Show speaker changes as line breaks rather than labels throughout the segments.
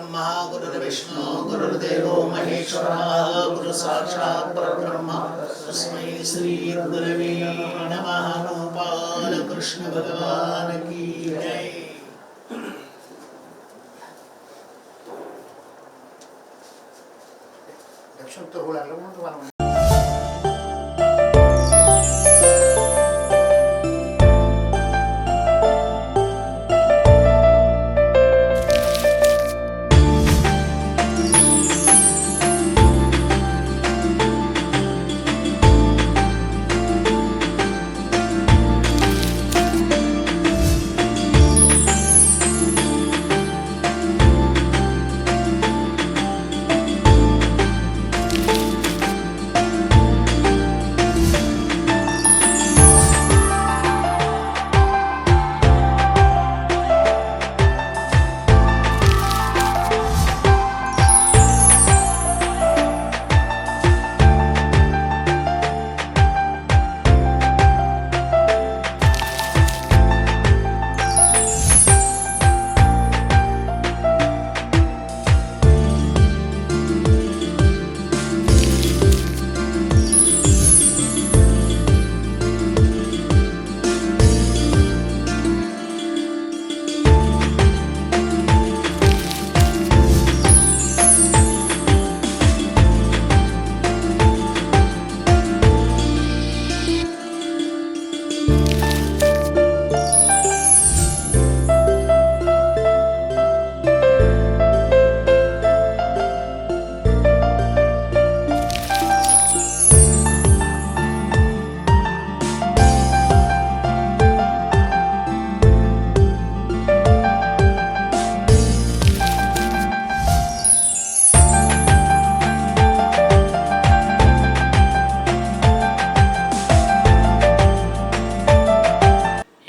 ब्रह्मा गुरुर्विष्णु गुरुर्देवो महेश्वरः गुरु साक्षात् परब्रह्म तस्मै श्री गुरवे नमः। गोपाल कृष्ण भगवान की जय। लक्षोत्तर होऊ लागलं म्हणून तुम्हाला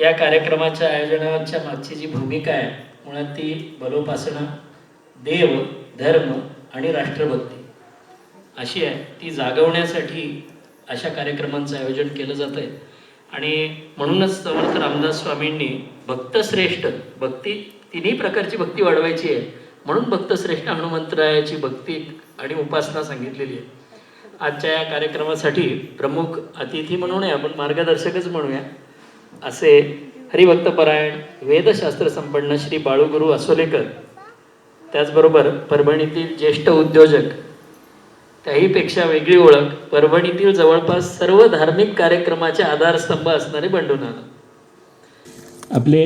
या कार्यक्रमाच्या आयोजनाच्या मागची जी भूमिका आहे मुळात ती बलोपासना, देव, धर्म आणि राष्ट्रभक्ती अशी आहे. ती जागवण्यासाठी अशा कार्यक्रमांचं आयोजन केलं जातं आहे. आणि म्हणूनच समर्थ रामदास स्वामींनी भक्तश्रेष्ठ भक्ती, तिन्ही प्रकारची भक्ती वाढवायची आहे म्हणून भक्तश्रेष्ठ हनुमंतरायाची भक्ती आणि उपासना सांगितलेली आहे. आजच्या या कार्यक्रमासाठी प्रमुख अतिथी म्हणू नये, आपण मार्गदर्शकच म्हणूया, असे हरिभक्तपरायण वेदशास्त्र संपन्न श्री बाळूगुरू असोलेकर, त्याचबरोबर परभणीतील ज्येष्ठ उद्योजक, त्याहीपेक्षा वेगळी ओळख परभणीतील जवळपास सर्व धार्मिक कार्यक्रमाचे आधारस्तंभ असणारे बंडूनाना, आपले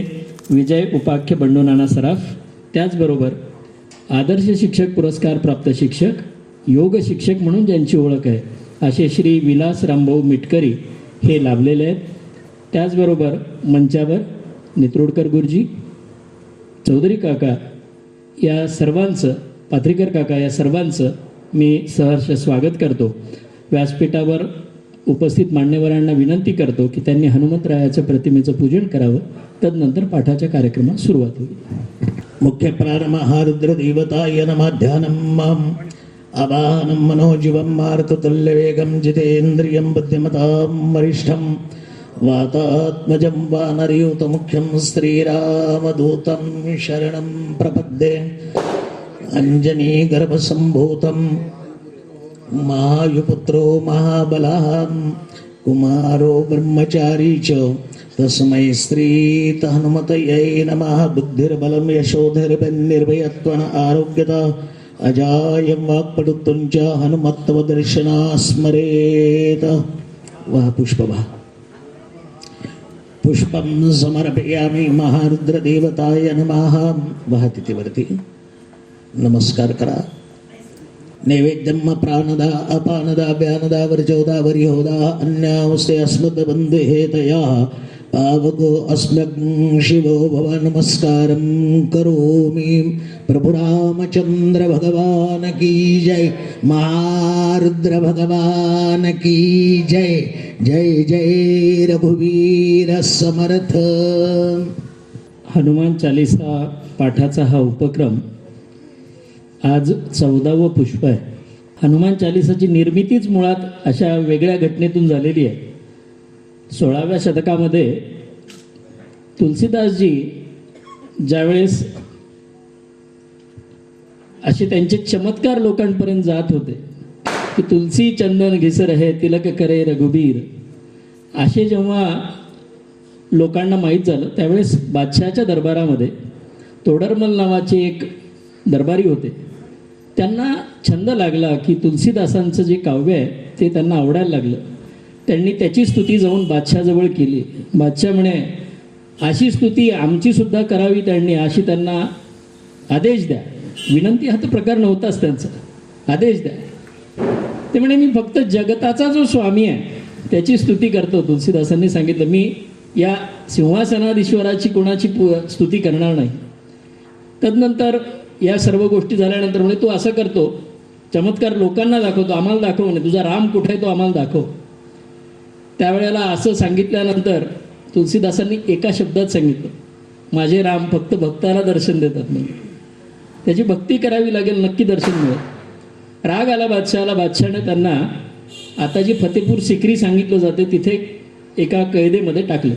विजय उपाख्य बंडूनाना सराफ, त्याचबरोबर आदर्श शिक्षक पुरस्कार प्राप्त शिक्षक, योग शिक्षक म्हणून ज्यांची ओळख आहे असे श्री विलास रामभाऊ मिटकरी हे लाभलेले आहेत. त्याचबरोबर मंचावर नेत्रोडकर गुरुजी, चौधरी काका या सर्वांचं, पात्रीकर काका या सर्वांचं मी सहर्ष स्वागत करतो. व्यासपीठावर उपस्थित मान्यवरांना विनंती करतो की त्यांनी हनुमंतरायाच्या प्रतिमेचं पूजन करावं. तदनंतर पाठाच्या कार्यक्रमास सुरुवात होईल.
मुख्य प्रारंभ रुद्रदेवताय नमः. ध्यानम् आवाहनं मनोजीवं मारुततुल्यवेगं जितेन्द्रियं बुद्धिमतां वरिष्ठं वातात्मजं वानरयूतमुख्यं श्रीरामदूतं शरणं प्रपद्ये. अंजनीगर्भसम्भूतं महायुपुत्रो महाबलः कुमारो ब्रह्मचारी च तस्मै श्रीहनुमतये नमः. बुद्धिर्बलं यशोधैर्यनिर्भयत्वं आरोग्यता अजायं वाक्पटुत्वञ्च हनुमत्तव दर्शना स्मरेत. वा पुष्पभा पुष्पं समर्पयामि महारुद्रदेवताय नमः. वाहतिथिवरती नमस्कार करा. नैवेद्यम प्राणदा अपानदा व्यानदा वर्जोदा वरिहोदा अन्यावस्ते अस्मद्बन्धुहेतया पावको अस्म्यं शिवो भव. नमस्कारं करोमि. प्रभु रामचंद्र भगवान की जय. महारुद्र भगवान की जय. जय जय रघुवीर समर्थ.
हनुमान चालीसा पाठाचा हा उपक्रम आज 14वं पुष्प आहे. हनुमान चालीसाची निर्मितीच मुळात अशा वेगळ्या घटनेतून झालेली आहे. 16व्या शतकामध्ये तुलसीदासजी ज्यावेळेस
असे त्यांचे चमत्कार लोकांपर्यंत जात होते की तुलसी चंदन घिसर है तिलक करे रघुबीर. असे जेव्हा लोकांना माहीत झालं त्यावेळेस बादशहाच्या दरबारामध्ये तोडरमल नावाचे एक दरबारी होते. त्यांना छंद लागला की तुलसीदासांचं जे काव्य आहे ते त्यांना आवडायला लागलं. त्यांनी त्याची स्तुती जाऊन बादशहाजवळ केली. बादशाह म्हणे अशी स्तुती आमचीसुद्धा करावी त्यांनी, अशी त्यांना आदेश द्या. विनंती हा तर प्रकार नव्हताच त्यांचा, आदेश द्या. ते म्हणे मी फक्त जगताचा जो स्वामी आहे त्याची स्तुती करतो. तुलसीदासांनी सांगितलं मी या सिंहासनाधीश्वराची कोणाची स्तुती करणार नाही. तदनंतर या सर्व गोष्टी झाल्यानंतर म्हणे तू असं करतो, चमत्कार लोकांना दाखवतो, आम्हाला दाखव म्हणे, तुझा राम कुठे आहे तो आम्हाला दाखव. त्यावेळेला असं सांगितल्यानंतर तुलसीदासांनी एका शब्दात सांगितलं, माझे राम फक्त भक्ताला दर्शन देतात म्हणजे त्याची भक्ती करावी लागेल, नक्की दर्शन मिळेल. राग आला बादशहाला. बादशहाने त्यांना आता जी फतेपूर सिक्री सांगितलं जाते तिथे एका कैदेमध्ये टाकलं.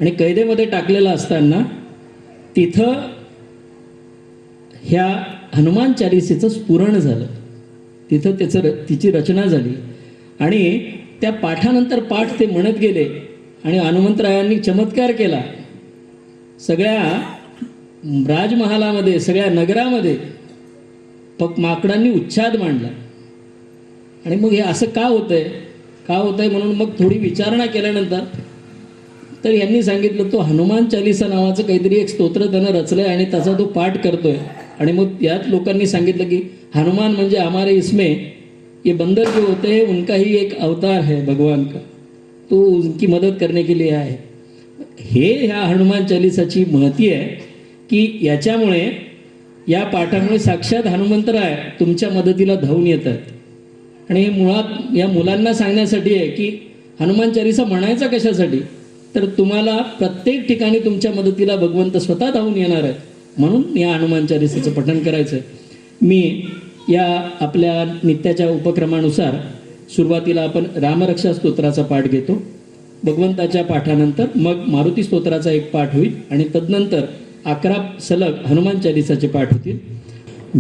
आणि कैदेमध्ये टाकलेलं असताना तिथं ह्या हनुमान चालिसेचं स्फुरण झालं. तिथं तिची रचना झाली आणि त्या पाठानंतर पाठ ते म्हणत गेले आणि हनुमंतरायांनी चमत्कार केला. सगळ्या राजमहालामध्ये, सगळ्या नगरामध्ये माकडांनी उच्छाद मांडला. आणि मग हे असं का होतंय म्हणून मग थोडी विचारणा केल्यानंतर तर यांनी सांगितलं तो हनुमान चालिसा नावाचं काहीतरी एक स्तोत्र त्यानं रचलंय आणि त्याचा तो पाठ करतोय. आणि मग यात लोकांनी सांगितलं की हनुमान म्हणजे हमारे इसमें ये बंदर जो होते हैं उनका ही एक अवतार है भगवान का, तो उनकी मदत करने के लिए आहे. हे ह्या हनुमान चालिसाची महती आहे की याच्यामुळे, या पाठामुळे साक्षात हनुमंतराय तुमच्या मदतीला धावून येतात. आणि हे मुळात या मुलांना सांगण्यासाठी आहे की हनुमान चालिसा म्हणायचा कशासाठी, तर तुम्हाला प्रत्येक ठिकाणी तुमच्या मदतीला भगवंत स्वतः धावून येणार आहेत, म्हणून या हनुमान चालिसेचं पठण करायचं. मी या आपल्या नित्याच्या उपक्रमानुसार सुरुवातीला आपण रामरक्षा स्तोत्राचा पाठ घेतो. भगवंताच्या पाठानंतर मग मारुती स्तोत्राचा एक पाठ होईल आणि तदनंतर 11 सलग हनुमान चालिसाचे पाठ होतील.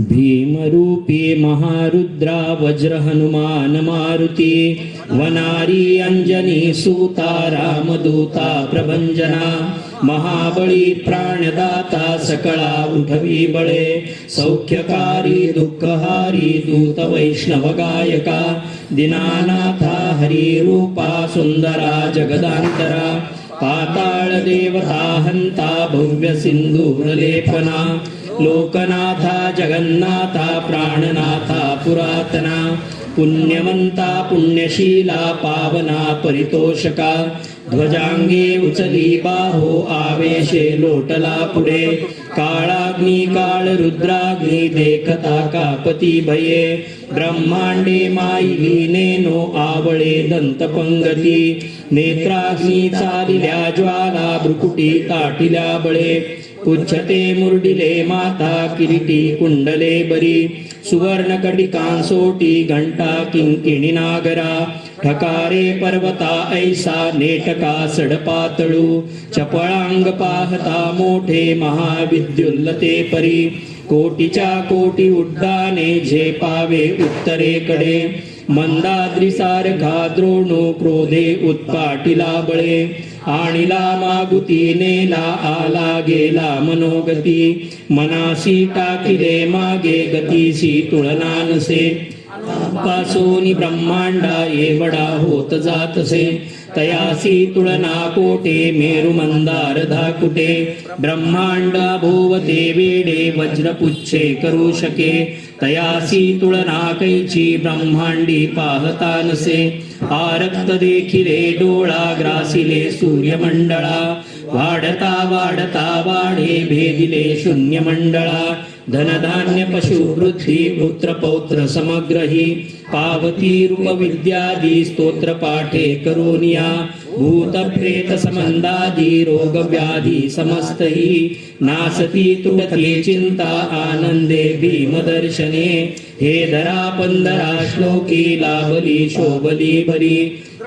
भीमरूपी महारुद्रा वज्र हनुमान मारुती वनारी अंजनी सूता रामदूता प्रभंजना महाबळी प्राणदाता सकळा उठवी बळे सौख्यकारी दुःखहारी दूत वैष्णव गायका दीनानाथा हरी रूपा सुंदरा जगदांतरा पाताळ देवता हंता भव्य सिंधूर लेपना लोकनाथा जगन्नाथा प्राणनाथा पुरातना पुण्यवंता पुण्यशीला पावना परितोषका ध्वजांगे उचली बाहो आवेशे लोटला पुढे काळाग्नी काळ रुद्राग्नी देखता कापती भये ब्रह्मांडे माईली नेनो आवळे दंतपंगती नेत्राग्नी चालिल्या ज्वाला भ्रुकुटी ताटिल्या बळे पुच्छते मुरडिले माता किरीटी कुंडले बरी सुवर्ण कटिकांसोटी घंटा किंकिणी नागरा ठकारे पर्वता ऐसा नेटका सडपातळू चपळांग पाहता मोठे महाविद्युल्लते परी कोटीच्या कोटी उड्डाणे झेपावे उत्तरेकडे मंदाद्री सारखा द्रोणू क्रोधे उत्पाटिला बळे आणिला मागुती नेला आला गेला मनोगती मनासी टाकिले मागे गतीसी तुळना नसे पासोनी ब्रह्मांडा एवढा होत जातसे तयासी तुळना कोटे मेरु मंदार धाकुटे ब्रह्मांड भोवते वेडे वज्रपुच्छे करू शके तयासी तुळना कैची ब्रह्मांडी पाहता नसे आरक्त देखिले डोळा ग्रासिले सूर्यमंडळा वाढता वाढता वाढे भेदिले शून्यमंडळा धनधान्य पशु वृद्धी पुत्र पौत्र समग्रही पावती रूप विद्यादी स्तोत्र पाठे करोनिया भूत प्रेत समंदादी रोग व्याधी समस्तही नासती तुटती चिंता आनंदे भीमदर्शने हे धरा 15 श्लोकी लाभली शोभली भरी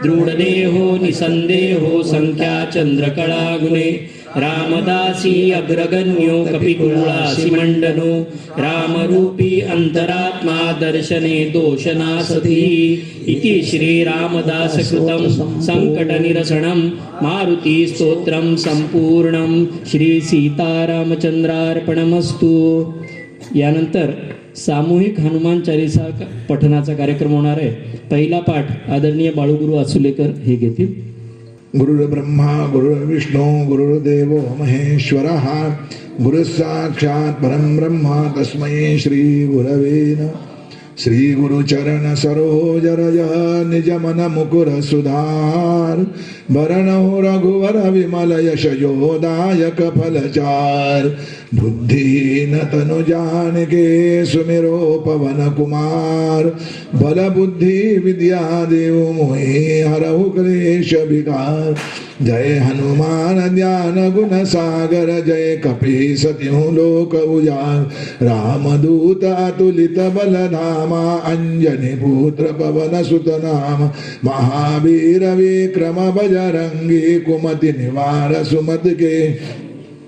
दृढ देहो निसंदेहो संख्या चंद्रकळा गुणे रामदासी अग्रगण्यो कपिकुलासी मंडनो रामरूपी अंतरात्मा दर्शने दोषनासती इति श्री रामदास कृतं संकटनिरसनं मारुती स्तोत्रम संपूर्णम श्री सीतारामचंद्रार्पणमस्तु. यानंतर सामूहिक हनुमान चालीसा पठनाचा कार्यक्रम होणार आहे. पहिला पाठ आदरणीय बाळूगुरु आसुलेकर हे घेतील.
गुरुर्ब्रह्मा गुरुर्विष्णू गुरुर्देवो महेश्वरः गुरुसाक्षात् परं ब्रह्म तस्मै श्री गुरवे नमः. श्री गुरुचरण सरोज रज निज मन मुकुर सुधार भरणो रघुवर विमल यश योदायक फलचार बुद्धिहीन तनु जानिके सुमिरो पवन कुमार बल बुद्धि विद्या देव मोहि हरहु क्लेश विकार. जय हनुमान ज्ञान गुण सागर जय कपीस तिहु लोक उजागर रामदूत अतुलित बल धामा अंजनी पुत्र पवन सुत नाम महावीर विक्रम बजरंगी कुमति निवार सुमत के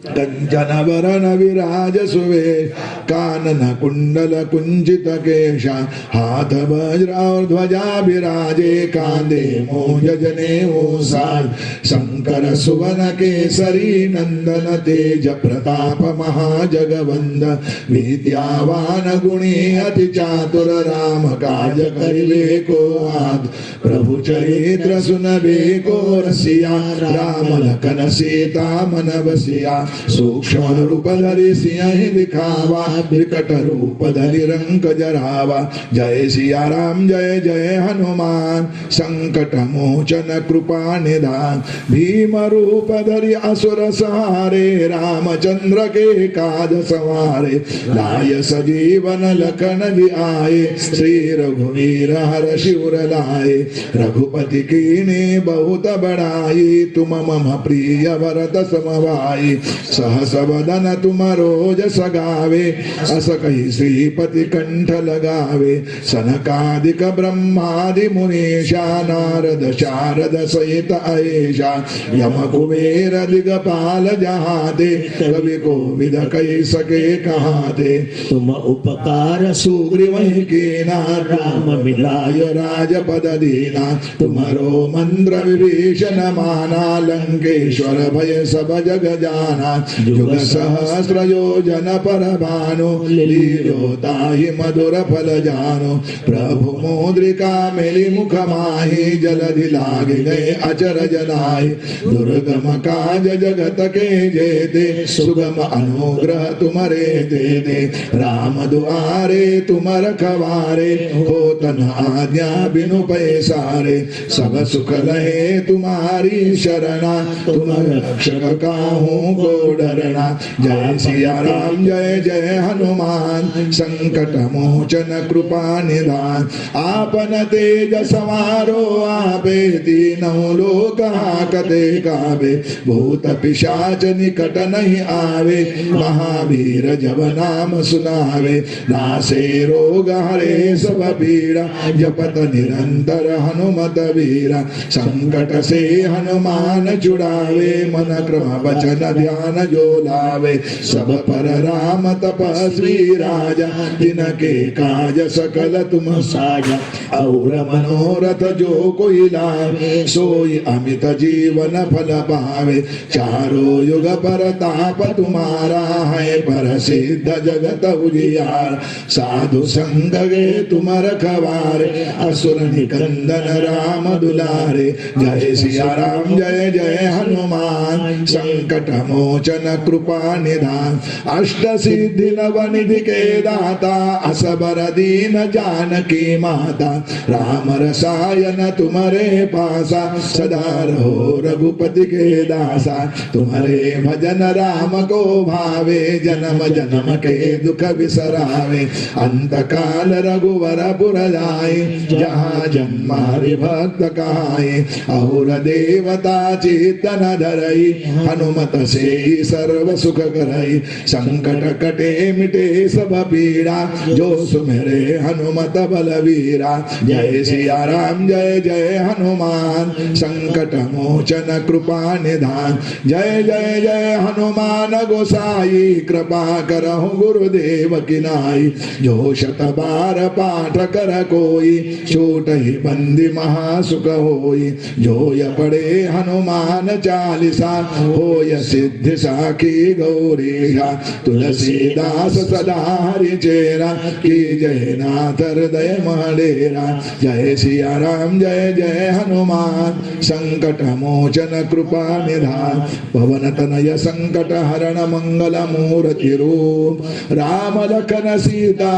कंचन वरण विराज सुवेश कानन कुंडल कुंचित केशा हाथ वज्र और ध्वजा विराजे कांधे मोज जने साज शंकर सुवन केसरी नंदन तेज प्रताप महाजगवंद विद्यावान गुणी अति चातुर राम काज करिबे को आद प्रभु चरित्र सुनबे को रसिया राम लखन सीता मन बसिया सूक्ष्म रूप धरि सिंह दिखावा विकट रूप धरि रंग जरावा. जय सिया राम जय जय हनुमान संकट मोचन कृपा निधान भीम रूप धरि असुर सहारे रामचंद्र के काज सवारे लाय सजीवन लखन आए श्री रघुवीर हर शिवर लाए रघुपति कीने बहुत बड़ाई तुम मम प्रिय भरत समभाई सहस वदन तुम रोज सगावे अस कही श्रीपति कंठ लगावे सनकादिक ब्रह्मादि मुनीषा नारद शारद सहित ऐषा यम कुबेर दिगपाल जहाते कवि कोविद कही सके कहाते.
तुम उपकार
सुग्रीव कीना राम मिलाय राजपद दीना तुम्हारो मंत्र विभीषण माना लंकेश्वर भय सब जग जाना युग सहस्र योजन पर भानु लीलो ताहि मधुर फल जानो प्रभु मुद्रिका मेली मुख माहि जलधि लागे गए अचरज नाहि दुर्गम काज जगत के जेते सुगम अनुग्रह तुम्हारे दे दे राम दुआरे तुम रखवारे होतन आज्ञा बिनु पैसारे सब सुख लहे तुम्हारी शरणा तुम रक्षक काहू को डरना. जय सिया राम जय जय हनुमान संकट मोचन कृपा निधान आपन तेज समारो आपे तीनों लोक हाकते काबे भूत पिशाच निकट नहीं आवे महावीर जब नाम सुनावे नासे रोग हरे सब पीड़ा जपत निरंतर हनुमत वीरा संकट से हनुमान छुड़ावे मन क्रम वचन ध्यान जो लावे सब पर राम तपस्वी राजा जिनके काज सकल तुम साजा और मनोरथ जो कोई लावे सोई अमित जीवन फल पावे चारों युग पर ताप तुम्हारा है पर सिद्ध जगत उजियार साधु संग गे तुम रखवारे असुर निकंदन राम दुलारे. जय सिया राम जय जय हनुमान संकट मोचन कृपा निधान अष्ट सिद्धि नवनिधि के दाता असबर दीन जानकी माता राम रसायन तुम्हारे पासा सदा रहो रघुपति के दासा तुम्हारे भजन राम को भावे जन्म जन्म के दुख बिसरावे अंत काल रघुवर पुर जाए जहाँ जन्मारि भक्त कहाए और देवता चेतन धरई हनुमत से ही सर्व सुख करई, संकट कटे मिटे सब पीड़ा, जो सुमेरे हनुमत बलवीरा। जय सिया राम जय जय हनुमान, संकट मोचन कृपा निधान। जय जय जय हनुमान गोसाई, कृपा करहु गुरुदेव की नाई। जो शत बार पाठ कर कोई, छूट ही बंदी महासुख होई। जो य पढ़े हनुमान चालीसा, होय सिद्धि साखी गौरीशा। तुलसीदास सदा हरि चेरा, की जय नाथ हृदय महडेरा। जय सिया राम जय जय हनुमान, संकट मोचन कृपा निधान। पवन तनय संकट हरण मंगल मूर्ति रूप, राम लखन सीता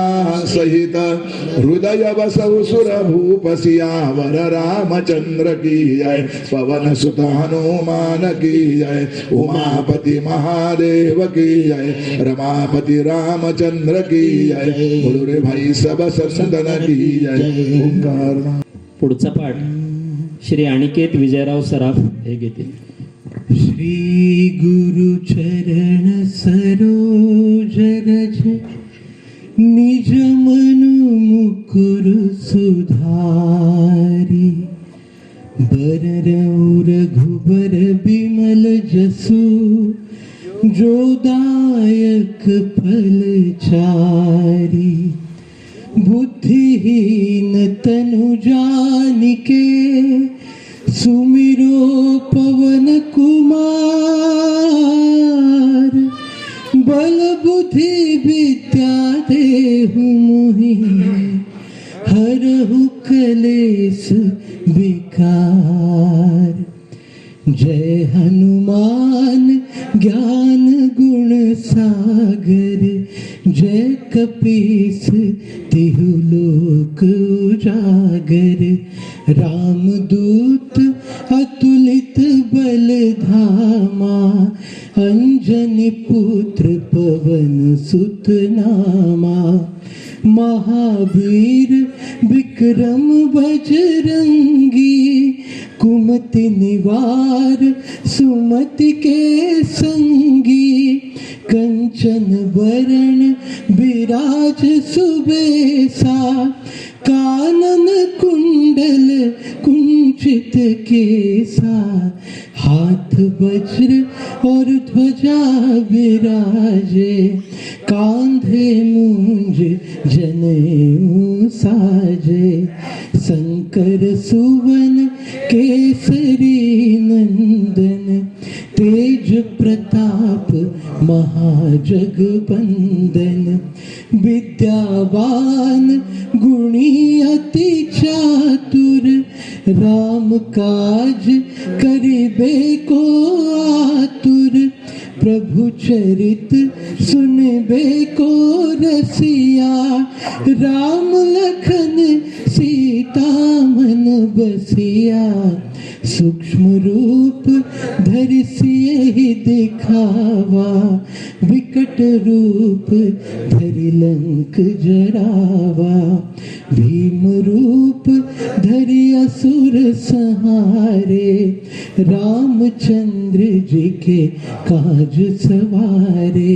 सहित हृदय बसव सुर भूप। सियावर रामचंद्र की जय, पवन सुत हनुमान की जय। उमापति महादेव की जय, रमापति रामचंद्र की जय। बोलो रे भाई सब संतन की जय। ओंकार।
पुढचा पाठ श्री अनिकेत विजयराव सराफ हे घेतील.
श्री गुरु चरण सरोज रज, निज मनु मुकुर सुधारी. बर रघुबर बिमल जसु, जो दायक फल चारी. बुद्धिहीन तनु जानिके, सुमिरो पवन कुमार. बल बुद्धि विद्या देहु मोहि, हरहु कलेस विकार. जय हनुमान ज्ञान गुण सागर, जय कपीस तिहु लोक उजागर. रामदूत अतुलित बल धामा, अंजनी पुत्र पवन सुत नामा. महावीर विक्रम बजरंगी, कुमति निवार सुमति के संगी. कंचन बरण विराज सुबेसा, कानन कुंडल कुंचित केसा. हाथ वज्र और ध्वजा विराजे, कांधे मूंज जनेऊ साजे. शंकर सुवन केसरी नंदन, तेज प्रताप महाजगबंदन. विद्यावान गुणी अति चातुर, राम काज करिबे को आतुर. प्रभु चरित सुनबे को रसिया, राम लखन सीता मन बसिया. सूक्ष्म रूप धरि सियहि दिखावा, विकट रूप धरि लंक जरावा. भीम रूप धरि असुर संहारे, रामचंद्र जी के काज सवारे.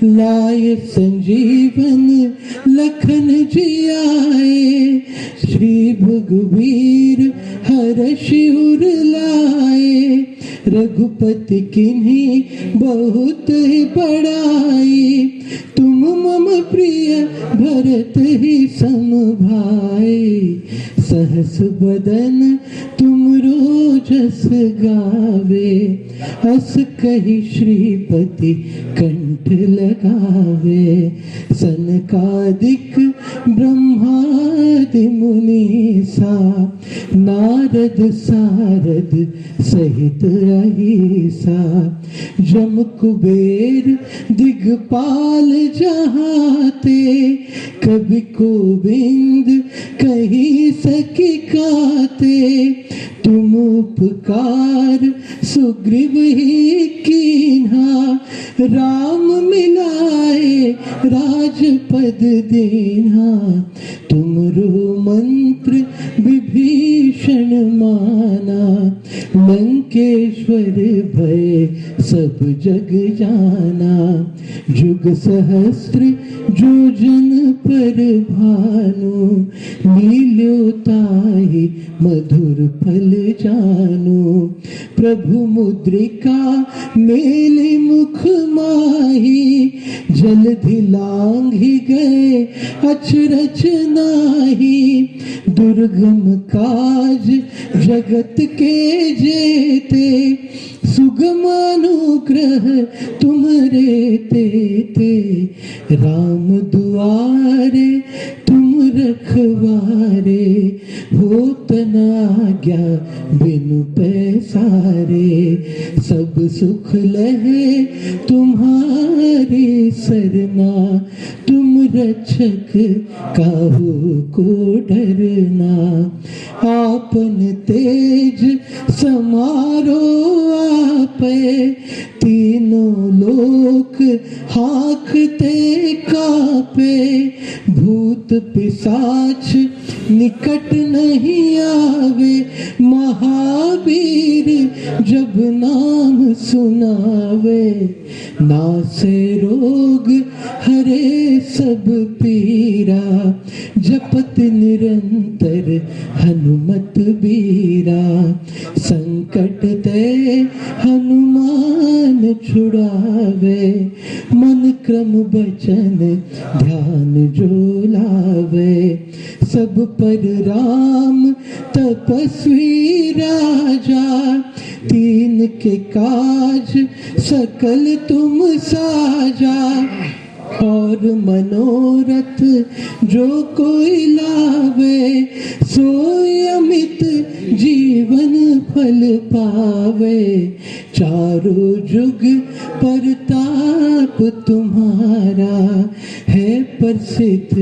लाय संजीवन लखन जियाए, श्री रघुवीर हर्षि उर लाए. रघुपति किन्हीं बहुत ही बड़ाई, तुम मम प्रिय भरत ही सम भाई. सहस बदन तुम रोजस गावे, अस कहि श्रीपति कंठ लगावे. सनकादिक ब्रह्मादि मुनीसा, नारद सारद सहित अहिसा. जम कुबेर दिगपाल जहाते, कवि गोविंद कही सकी काते. तुम उपकार सुग्रीव ही कीन्हा, राम मिलाए राजपद दीन्हा. तुमरो मंत्र विभीषण विभीषण माना, लंकेश्वर भय सब जग जाना। जुग सहस्त्र जोजन पर भानु, लील्यो ताहि मधुर फल जानु। प्रभु मुद्रिका मेलि मुख माही, जलधि लांघि गए अचरज नाही। दुर्गम काज जगत के जेते, सुगमानुग्रह तुमरे तेते। राम दुआरे तुम रखवारे, होत न आज्ञा बिनु पैसारे। सब सुख लहे तुम्हारी सरना, तुम रक्षक काहू को डरना। आपन तेज समारो आपे, तीनों लोक हाकते कापे। भूत पिशाच निकट नहीं आवे, महावीर जब नाम सुनावे। नासे रोग हरे सब पीरा, जपत निरंतर हनुमत बीरा। संकट ते हनुमान छुड़ावे, मन क्रम बचन ध्यान जो लावे। सब पर राम तपस्वी राजा, तीन के काज सकल तुम साजा। और मनोरथ जो कोई लावे, सोई अमित जीवन फल पावे। चारों जुग परताप तुम्हारा, है प्रसिद्ध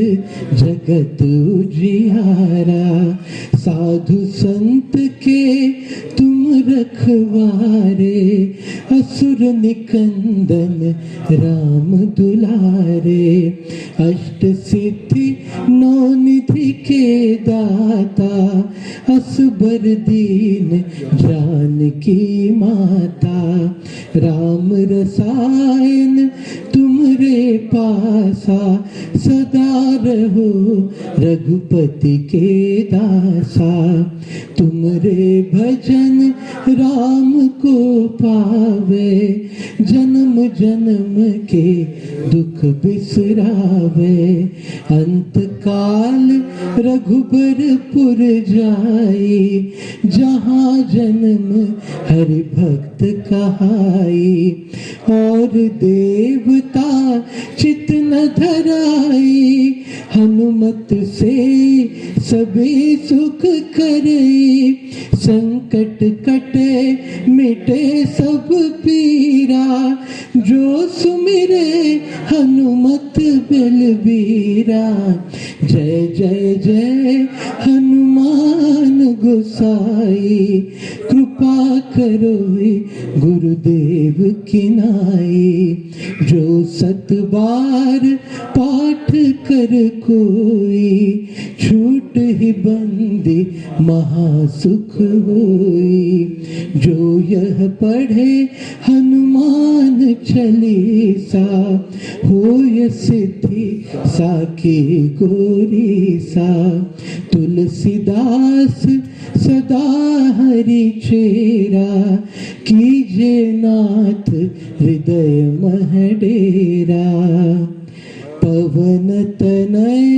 जगत उजियारा। साधु संत के तुम रखवारे, असुर निकंदन राम दुलारे। अष्ट सिद्धि नौ निधि के दाता, असबर दीन जानकी माता। राम रसायन तुमरे पासा, सदा रहो रघुपति के दासा। तुमरे भजन राम को पावे, जन्म जन्म के दुख बिसरावे। अंत काल रघुबरपुर जाई, जहाँ जन्म हरि भक्त कहाई। और देवता चित न धराई, हनुमत से सभी सुख करई। संकट कटे मिटे सब पीरा, जो सुमिरे हनुमत बलबीरा। जय जय जय हनुमान गोसाई, कृपा करो गुरुदेव की नाई। जो सत बार पाठ कर कोई, छूट ही बंदी महासुख होई। जो यह पढ़े हनुमान चालीसा, होय सिद्धि साकी गोरी सा। तुलसीदास सदा हरि चेरा, कीजे नाथ हृदय मह डेरा। पवन तनय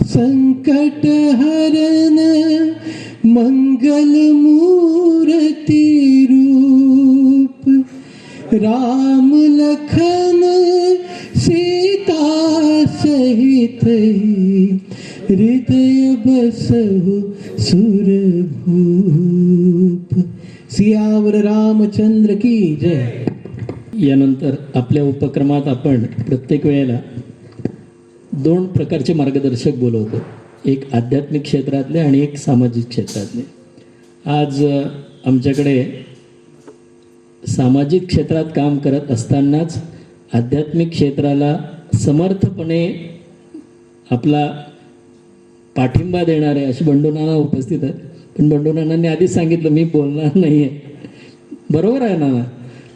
संकट हरन, मंगल मूर्ति रूप। राम लखन सीता सहित, हृदय बसहु सुरभूप। सियावर रामचंद्र की जय।
यानंतर आपल्या उपक्रमात आपण प्रत्येक वेळेला दोन प्रकारचे मार्गदर्शक बोलवतो, एक आध्यात्मिक क्षेत्रातले आणि एक सामाजिक क्षेत्रातले. आज आमच्याकडे सामाजिक क्षेत्रात काम करत असतानाच आध्यात्मिक क्षेत्राला समर्थपणे आपला पाठिंबा देणारे असे बंडू नाना उपस्थित आहेत. पण बंडू नानांनी आधीच सांगितलं मी बोलणार नाही आहे. बरोबर आहे नाना,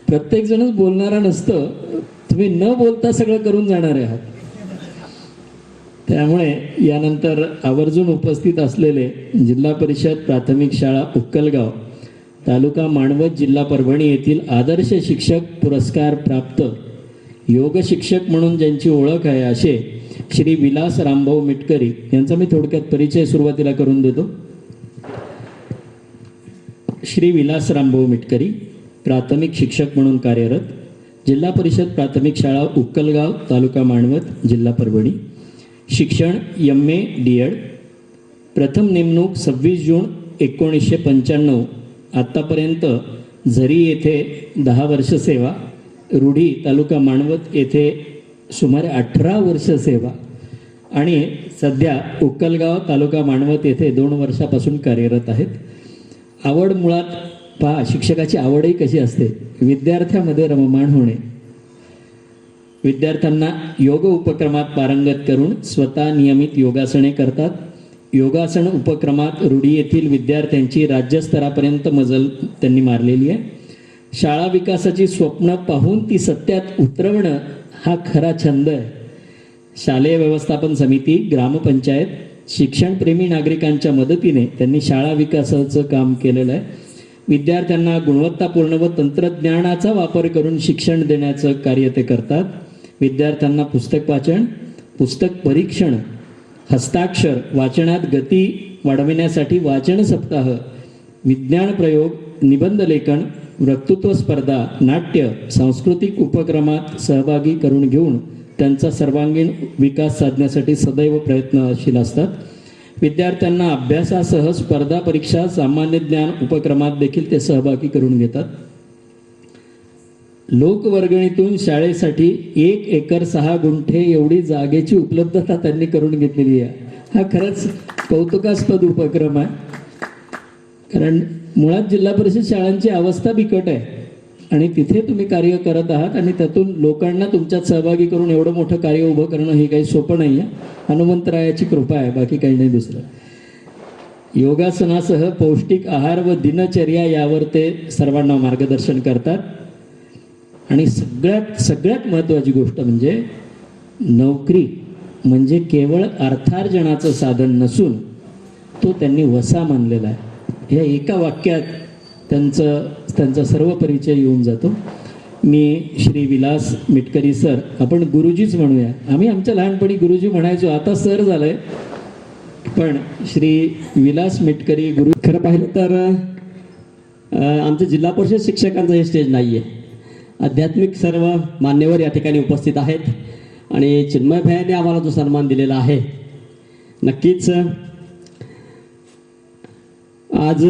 प्रत्येकजणच बोलणारा नसतं, तुम्ही न बोलता सगळं करून जाणारे आहात. त्यामुळे यानंतर आवर्जून उपस्थित असलेले जिल्हा परिषद प्राथमिक शाळा उक्कलगाव तालुका माणवत जिल्हा परभणी येथील आदर्श शिक्षक पुरस्कार प्राप्त योग शिक्षक म्हणून ज्यांची ओळख आहे असे श्री विलास रामभाऊ मिटकरी यांचा मी थोडक्यात परिचय सुरुवातीला करून देतो. श्री विलास रामभाऊ मिटकरी प्राथमिक शिक्षक म्हणून कार्यरत, जिल्हा परिषद प्राथमिक शाळा उक्कलगाव तालुका माणवत जिल्हा परभणी. शिक्षण MA DED. प्रथम नेमणूक 26 जून 1995. आत्तापर्यंत झरी येथे 10 वर्ष सेवा, रूढी तालुका माणवत येथे सुमारे 18 वर्ष सेवा आणि सध्या उक्कलगाव तालुका माणवत येथे 2 वर्षापासून कार्यरत आहेत. आवड मुळात पहा, शिक्षकाची आवडही कशी असते, विद्यार्थ्यामध्ये रममाण होणे. विद्यार्थ्यांना योग उपक्रमात पारंगत करून स्वतः नियमित योगासने करतात. योगासन उपक्रमात रूढी येथील विद्यार्थ्यांची राज्यस्तरापर्यंत मजल त्यांनी मारलेली आहे. शाळा विकासाची स्वप्न पाहून ती सत्यात उतरवणं हा खरा छंद आहे. शालेय व्यवस्थापन समिती, ग्रामपंचायत, शिक्षणप्रेमी नागरिकांच्या मदतीने त्यांनी शाळा विकासाचं काम केलेलं आहे. विद्यार्थ्यांना गुणवत्तापूर्ण व तंत्रज्ञानाचा वापर करून शिक्षण देण्याचं कार्य ते करतात. विद्यार्थ्यांना पुस्तक वाचन, पुस्तक परीक्षण, हस्ताक्षर, वाचनात गती वाढविण्यासाठी वाचन सप्ताह, विज्ञान प्रयोग, निबंध लेखन, वक्तृत्व स्पर्धा, नाट्य, सांस्कृतिक उपक्रमात सहभागी करून घेऊन त्यांचा सर्वांगीण विकास साधण्यासाठी सदैव प्रयत्नशील असतात. विद्यार्थ्यांना अभ्यासासह स्पर्धा परीक्षा, सामान्य ज्ञान उपक्रमात देखील ते सहभागी करून घेतात. लोकवर्गणीतून शाळेसाठी 1 एकर 6 गुंठे एवढी जागेची उपलब्धता त्यांनी करून घेतलेली आहे. हा खरंच कौतुकास्पद उपक्रम आहे, कारण मुळात जिल्हा परिषद शाळांची अवस्था बिकट आहे आणि तिथे तुम्ही कार्य करत आहात आणि त्यातून लोकांना तुमच्यात सहभागी करून एवढं मोठं कार्य उभं करणं हे काही सोपं नाही आहे. हनुमंतरायाची कृपा आहे, बाकी काही नाही दुसरं. योगासनासह पौष्टिक आहार व दिनचर्या यावर ते सर्वांना मार्गदर्शन करतात. आणि सगळ्यात महत्त्वाची गोष्ट म्हणजे नोकरी म्हणजे केवळ अर्थार्जनाचं साधन नसून तो त्यांनी वसा मानलेला आहे. या एका वाक्यात त्यांचा सर्व परिचय येऊन जातो. मी श्री विलास मिटकरी सर, आपण गुरुजीच म्हणूया. आम्ही आमच्या लहानपणी गुरुजी म्हणायचो, आता सर झालंय. पण श्री विलास मिटकरी गुरु.
खरं पाहिलं तर आमच्या जिल्हा परिषद शिक्षकांचं हे स्टेज नाही आहे. आध्यात्मिक सर्व मान्यवर या ठिकाणी उपस्थित आहेत आणि चिन्मय भैयाने आम्हाला जो सन्मान दिलेला आहे, नक्कीच आज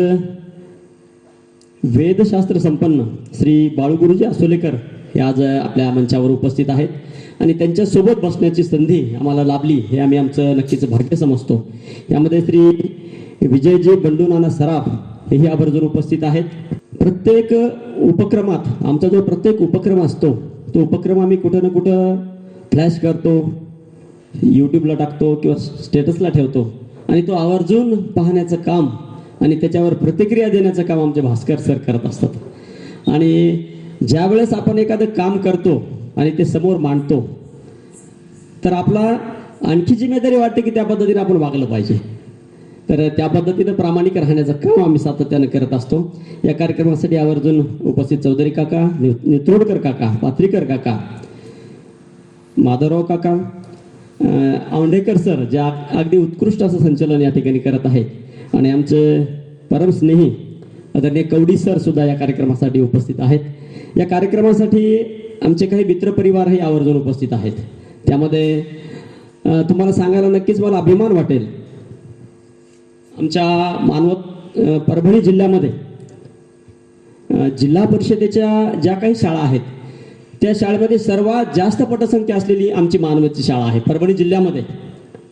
वेदशास्त्र संपन्न श्री बाळूगुरुजी आसोलेकर हे आज आपल्या मंचावर उपस्थित आहेत आणि त्यांच्यासोबत बसण्याची संधी आम्हाला लाभली हे आम्ही आमचं नक्कीच भाग्य समजतो. यामध्ये श्री विजयजी बंडू नाना सराफ हेही आवर्जून उपस्थित आहेत. प्रत्येक उपक्रमात आमचा जो प्रत्येक उपक्रम असतो तो उपक्रम आम्ही कुठं ना कुठं फ्लॅश करतो, यूट्यूबला टाकतो किंवा स्टेटसला ठेवतो आणि तो आवर्जून पाहण्याचं काम आणि त्याच्यावर प्रतिक्रिया देण्याचं काम आमचे भास्कर सर करत असतात. आणि ज्या वेळेस आपण एखादं काम करतो आणि ते समोर मांडतो तर आपला आणखी जिम्मेदारी वाटते की त्या पद्धतीने आपण वागलं पाहिजे. तर त्या पद्धतीनं प्रामाणिक राहण्याचं काम आम्ही सातत्यानं करत असतो. या कार्यक्रमासाठी आवर्जून उपस्थित चौधरी काका, नेत्रोडकर काका, पात्रीकर काका, माधवराव काका, औंढेकर सर ज्या अगदी उत्कृष्ट असं संचलन या ठिकाणी करत आहेत आणि आमचे परमस्नेही आदरणीय कवडी सर सुद्धा या कार्यक्रमासाठी उपस्थित आहेत. या कार्यक्रमासाठी आमचे काही मित्रपरिवारही आवर्जून उपस्थित आहेत. त्यामध्ये तुम्हाला सांगायला नक्कीच मला अभिमान वाटेल, आमच्या मानवत परभणी जिल्ह्यामध्ये जिल्हा परिषदेच्या ज्या काही शाळा आहेत त्या शाळेमध्ये सर्वात जास्त पटसंख्या असलेली आमची मानवतची शाळा आहे परभणी जिल्ह्यामध्ये.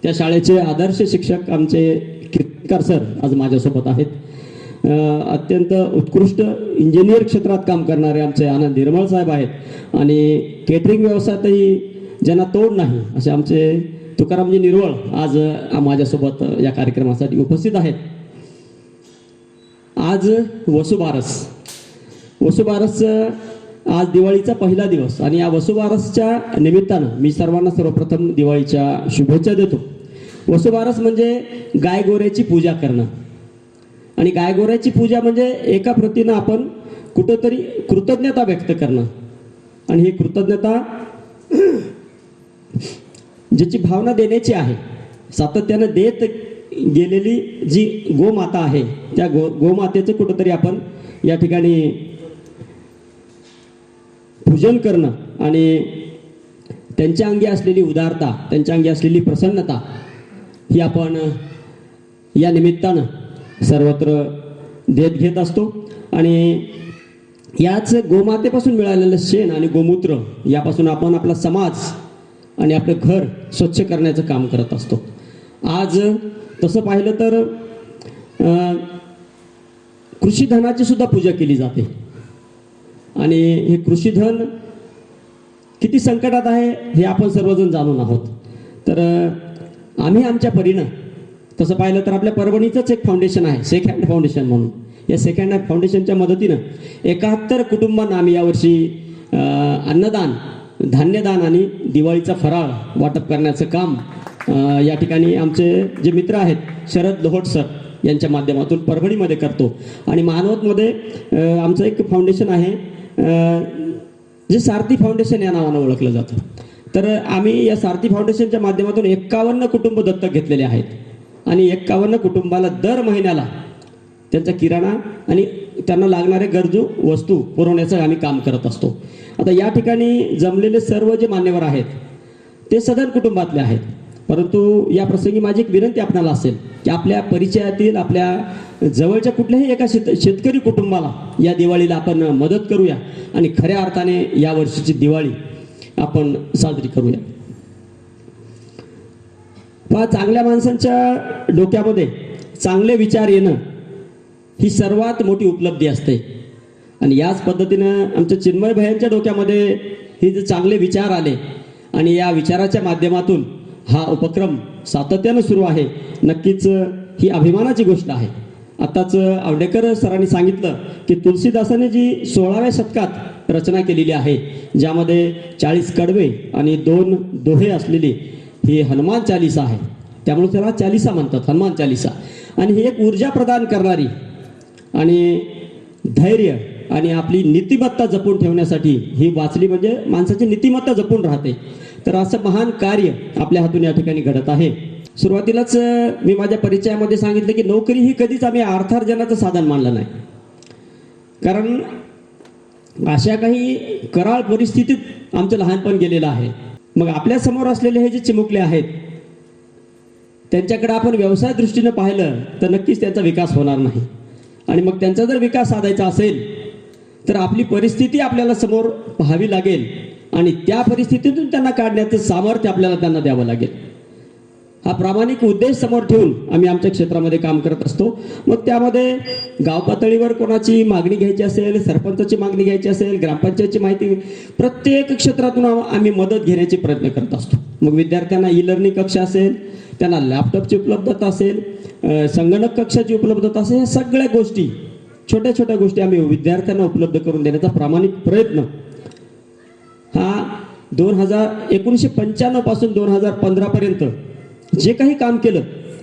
त्या शाळेचे आदर्श शिक्षक आमचे कीर्तनकार सर आज माझ्यासोबत आहेत. अत्यंत उत्कृष्ट इंजिनियर क्षेत्रात काम करणारे आमचे आनंद निर्मळ साहेब आहेत आणि केटरिंग व्यवसायातही ज्यांना तोड नाही असे आमचे तुकारामजी निर्वळ आज माझ्यासोबत या कार्यक्रमासाठी उपस्थित आहेत. आज वसुबारस आज दिवाळीचा पहिला दिवस आणि या वसुबारसच्या निमित्तानं मी सर्वांना सर्वप्रथम दिवाळीच्या शुभेच्छा देतो. वसुबारस म्हणजे गायगोऱ्याची पूजा करणं आणि गायगोऱ्याची पूजा म्हणजे एका प्रतीनं आपण कुठंतरी कृतज्ञता व्यक्त करणं आणि ही कृतज्ञता ज्याची भावना देण्याची आहे, सातत्यानं देत गेलेली जी गोमाता आहे त्या गोमातेचं कुठंतरी आपण या ठिकाणी पूजन करणं आणि त्यांच्या अंगी असलेली उदारता, त्यांच्या अंगी असलेली प्रसन्नता ही आपण या निमित्तानं सर्वत्र देत घेत असतो. आणि याच गोमातेपासून मिळालेलं शेण आणि गोमूत्र यापासून आपण आपला समाज आणि आपलं घर स्वच्छ करण्याचं काम करत असतो. आज तसं पाहिलं तर कृषीधनाची सुद्धा पूजा केली जाते आणि हे कृषीधन किती संकटात आहे हे आपण सर्वजण जाणून आहोत. तर आम्ही आमच्या परीनं तसं पाहिलं तर आपल्या परभणीचंच एक फाउंडेशन आहे, सेक हँड फाउंडेशन म्हणून. या सेकंड हँड फाउंडेशनच्या मदतीनं 71 कुटुंबांना आम्ही यावर्षी अन्नदान, धान्यदान आणि दिवाळीचा फराळ वाटप करण्याचं काम या ठिकाणी आमचे जे मित्र आहेत शरद लोहोट सर यांच्या माध्यमातून परभणीमध्ये करतो. आणि मानवतमध्ये आमचं एक फाउंडेशन आहे जे सारथी फाउंडेशन या नावानं ओळखलं जातं. तर आम्ही या सारथी फाउंडेशनच्या माध्यमातून 51 कुटुंब दत्तक घेतलेले आहेत आणि 51 कुटुंबाला दर महिन्याला त्यांचा किराणा आणि त्यांना लागणाऱ्या गरजू वस्तू पुरवण्याचं आम्ही काम करत असतो. आता या ठिकाणी जमलेले सर्व जे मान्यवर आहेत ते सदन कुटुंबातले आहेत, परंतु या प्रसंगी माझी एक विनंती आपणाला असेल की आपल्या परिचयातील आपल्या जवळच्या कुठल्याही एका शेतकरी कुटुंबाला या दिवाळीला आपण मदत करूया आणि खऱ्या अर्थाने या वर्षीची दिवाळी आपण साजरी करूया. पहा, चांगल्या माणसांच्या डोक्यामध्ये चांगले विचार येणं ही सर्वात मोठी उपलब्धी असते आणि याच पद्धतीनं आमच्या चिन्मय भयांच्या डोक्यामध्ये हे जे चांगले विचार आले आणि या विचाराच्या माध्यमातून हा उपक्रम सातत्यानं सुरू आहे. नक्कीच ही अभिमानाची गोष्ट आहे. आताच आवडेकर सरांनी सांगितलं की तुलसीदासाने जी 16व्या शतकात रचना केलेली आहे, ज्यामध्ये 40 कडवे आणि 2 दोहे असलेली ही हनुमान चालिसा आहे. त्यामुळे त्याला चालिसा म्हणतात, हनुमान चालिसा. आणि ही एक ऊर्जा प्रदान करणारी आणि धैर्य आणि आपली नीतिमत्ता जपून ठेवण्यासाठी ही वाचली म्हणजे माणसाची नीतिमत्ता जपून राहते. तर असं महान कार्य आपल्या हातून या ठिकाणी घडत आहे. सुरुवातीलाच मी माझ्या परिचयामध्ये सांगितलं की नोकरी ही कधीच आम्ही अर्थार्जनाचं साधन मानलं नाही, कारण अशा काही कराळ परिस्थितीत आमचं लहानपण गेलेलं आहे. मग आपल्या समोर असलेले हे जे चिमुकले आहेत त्यांच्याकडे आपण व्यवसाय दृष्टीनं पाहिलं तर नक्कीच त्यांचा विकास होणार नाही. आणि मग त्यांचा जर विकास साधायचा असेल तर आपली परिस्थिती आपल्याला समोर पाहावी लागेल आणि त्या परिस्थितीतून त्यांना काढण्याचं सामर्थ्य आपल्याला त्यांना द्यावं लागेल. हा प्रामाणिक उद्देश समोर ठेवून आम्ही आमच्या क्षेत्रामध्ये काम करत असतो. मग त्यामध्ये गाव पातळीवर कोणाची मागणी घ्यायची असेल, सरपंचाची मागणी घ्यायची असेल, ग्रामपंचायतची माहिती, प्रत्येक क्षेत्रातून आम्ही मदत घेण्याचे प्रयत्न करत असतो. मग विद्यार्थ्यांना ई लर्निंग कक्ष असेल, त्यांना लॅपटॉपची उपलब्धता असेल, संगणक कक्षाची उपलब्धता असेल, या सगळ्या गोष्टी, छोट्या छोट्या गोष्टी आम्ही विद्यार्थ्यांना उपलब्ध करून देण्याचा प्रामाणिक प्रयत्न हा 1995 पासून 2015 पर्यंत जे काही काम केलं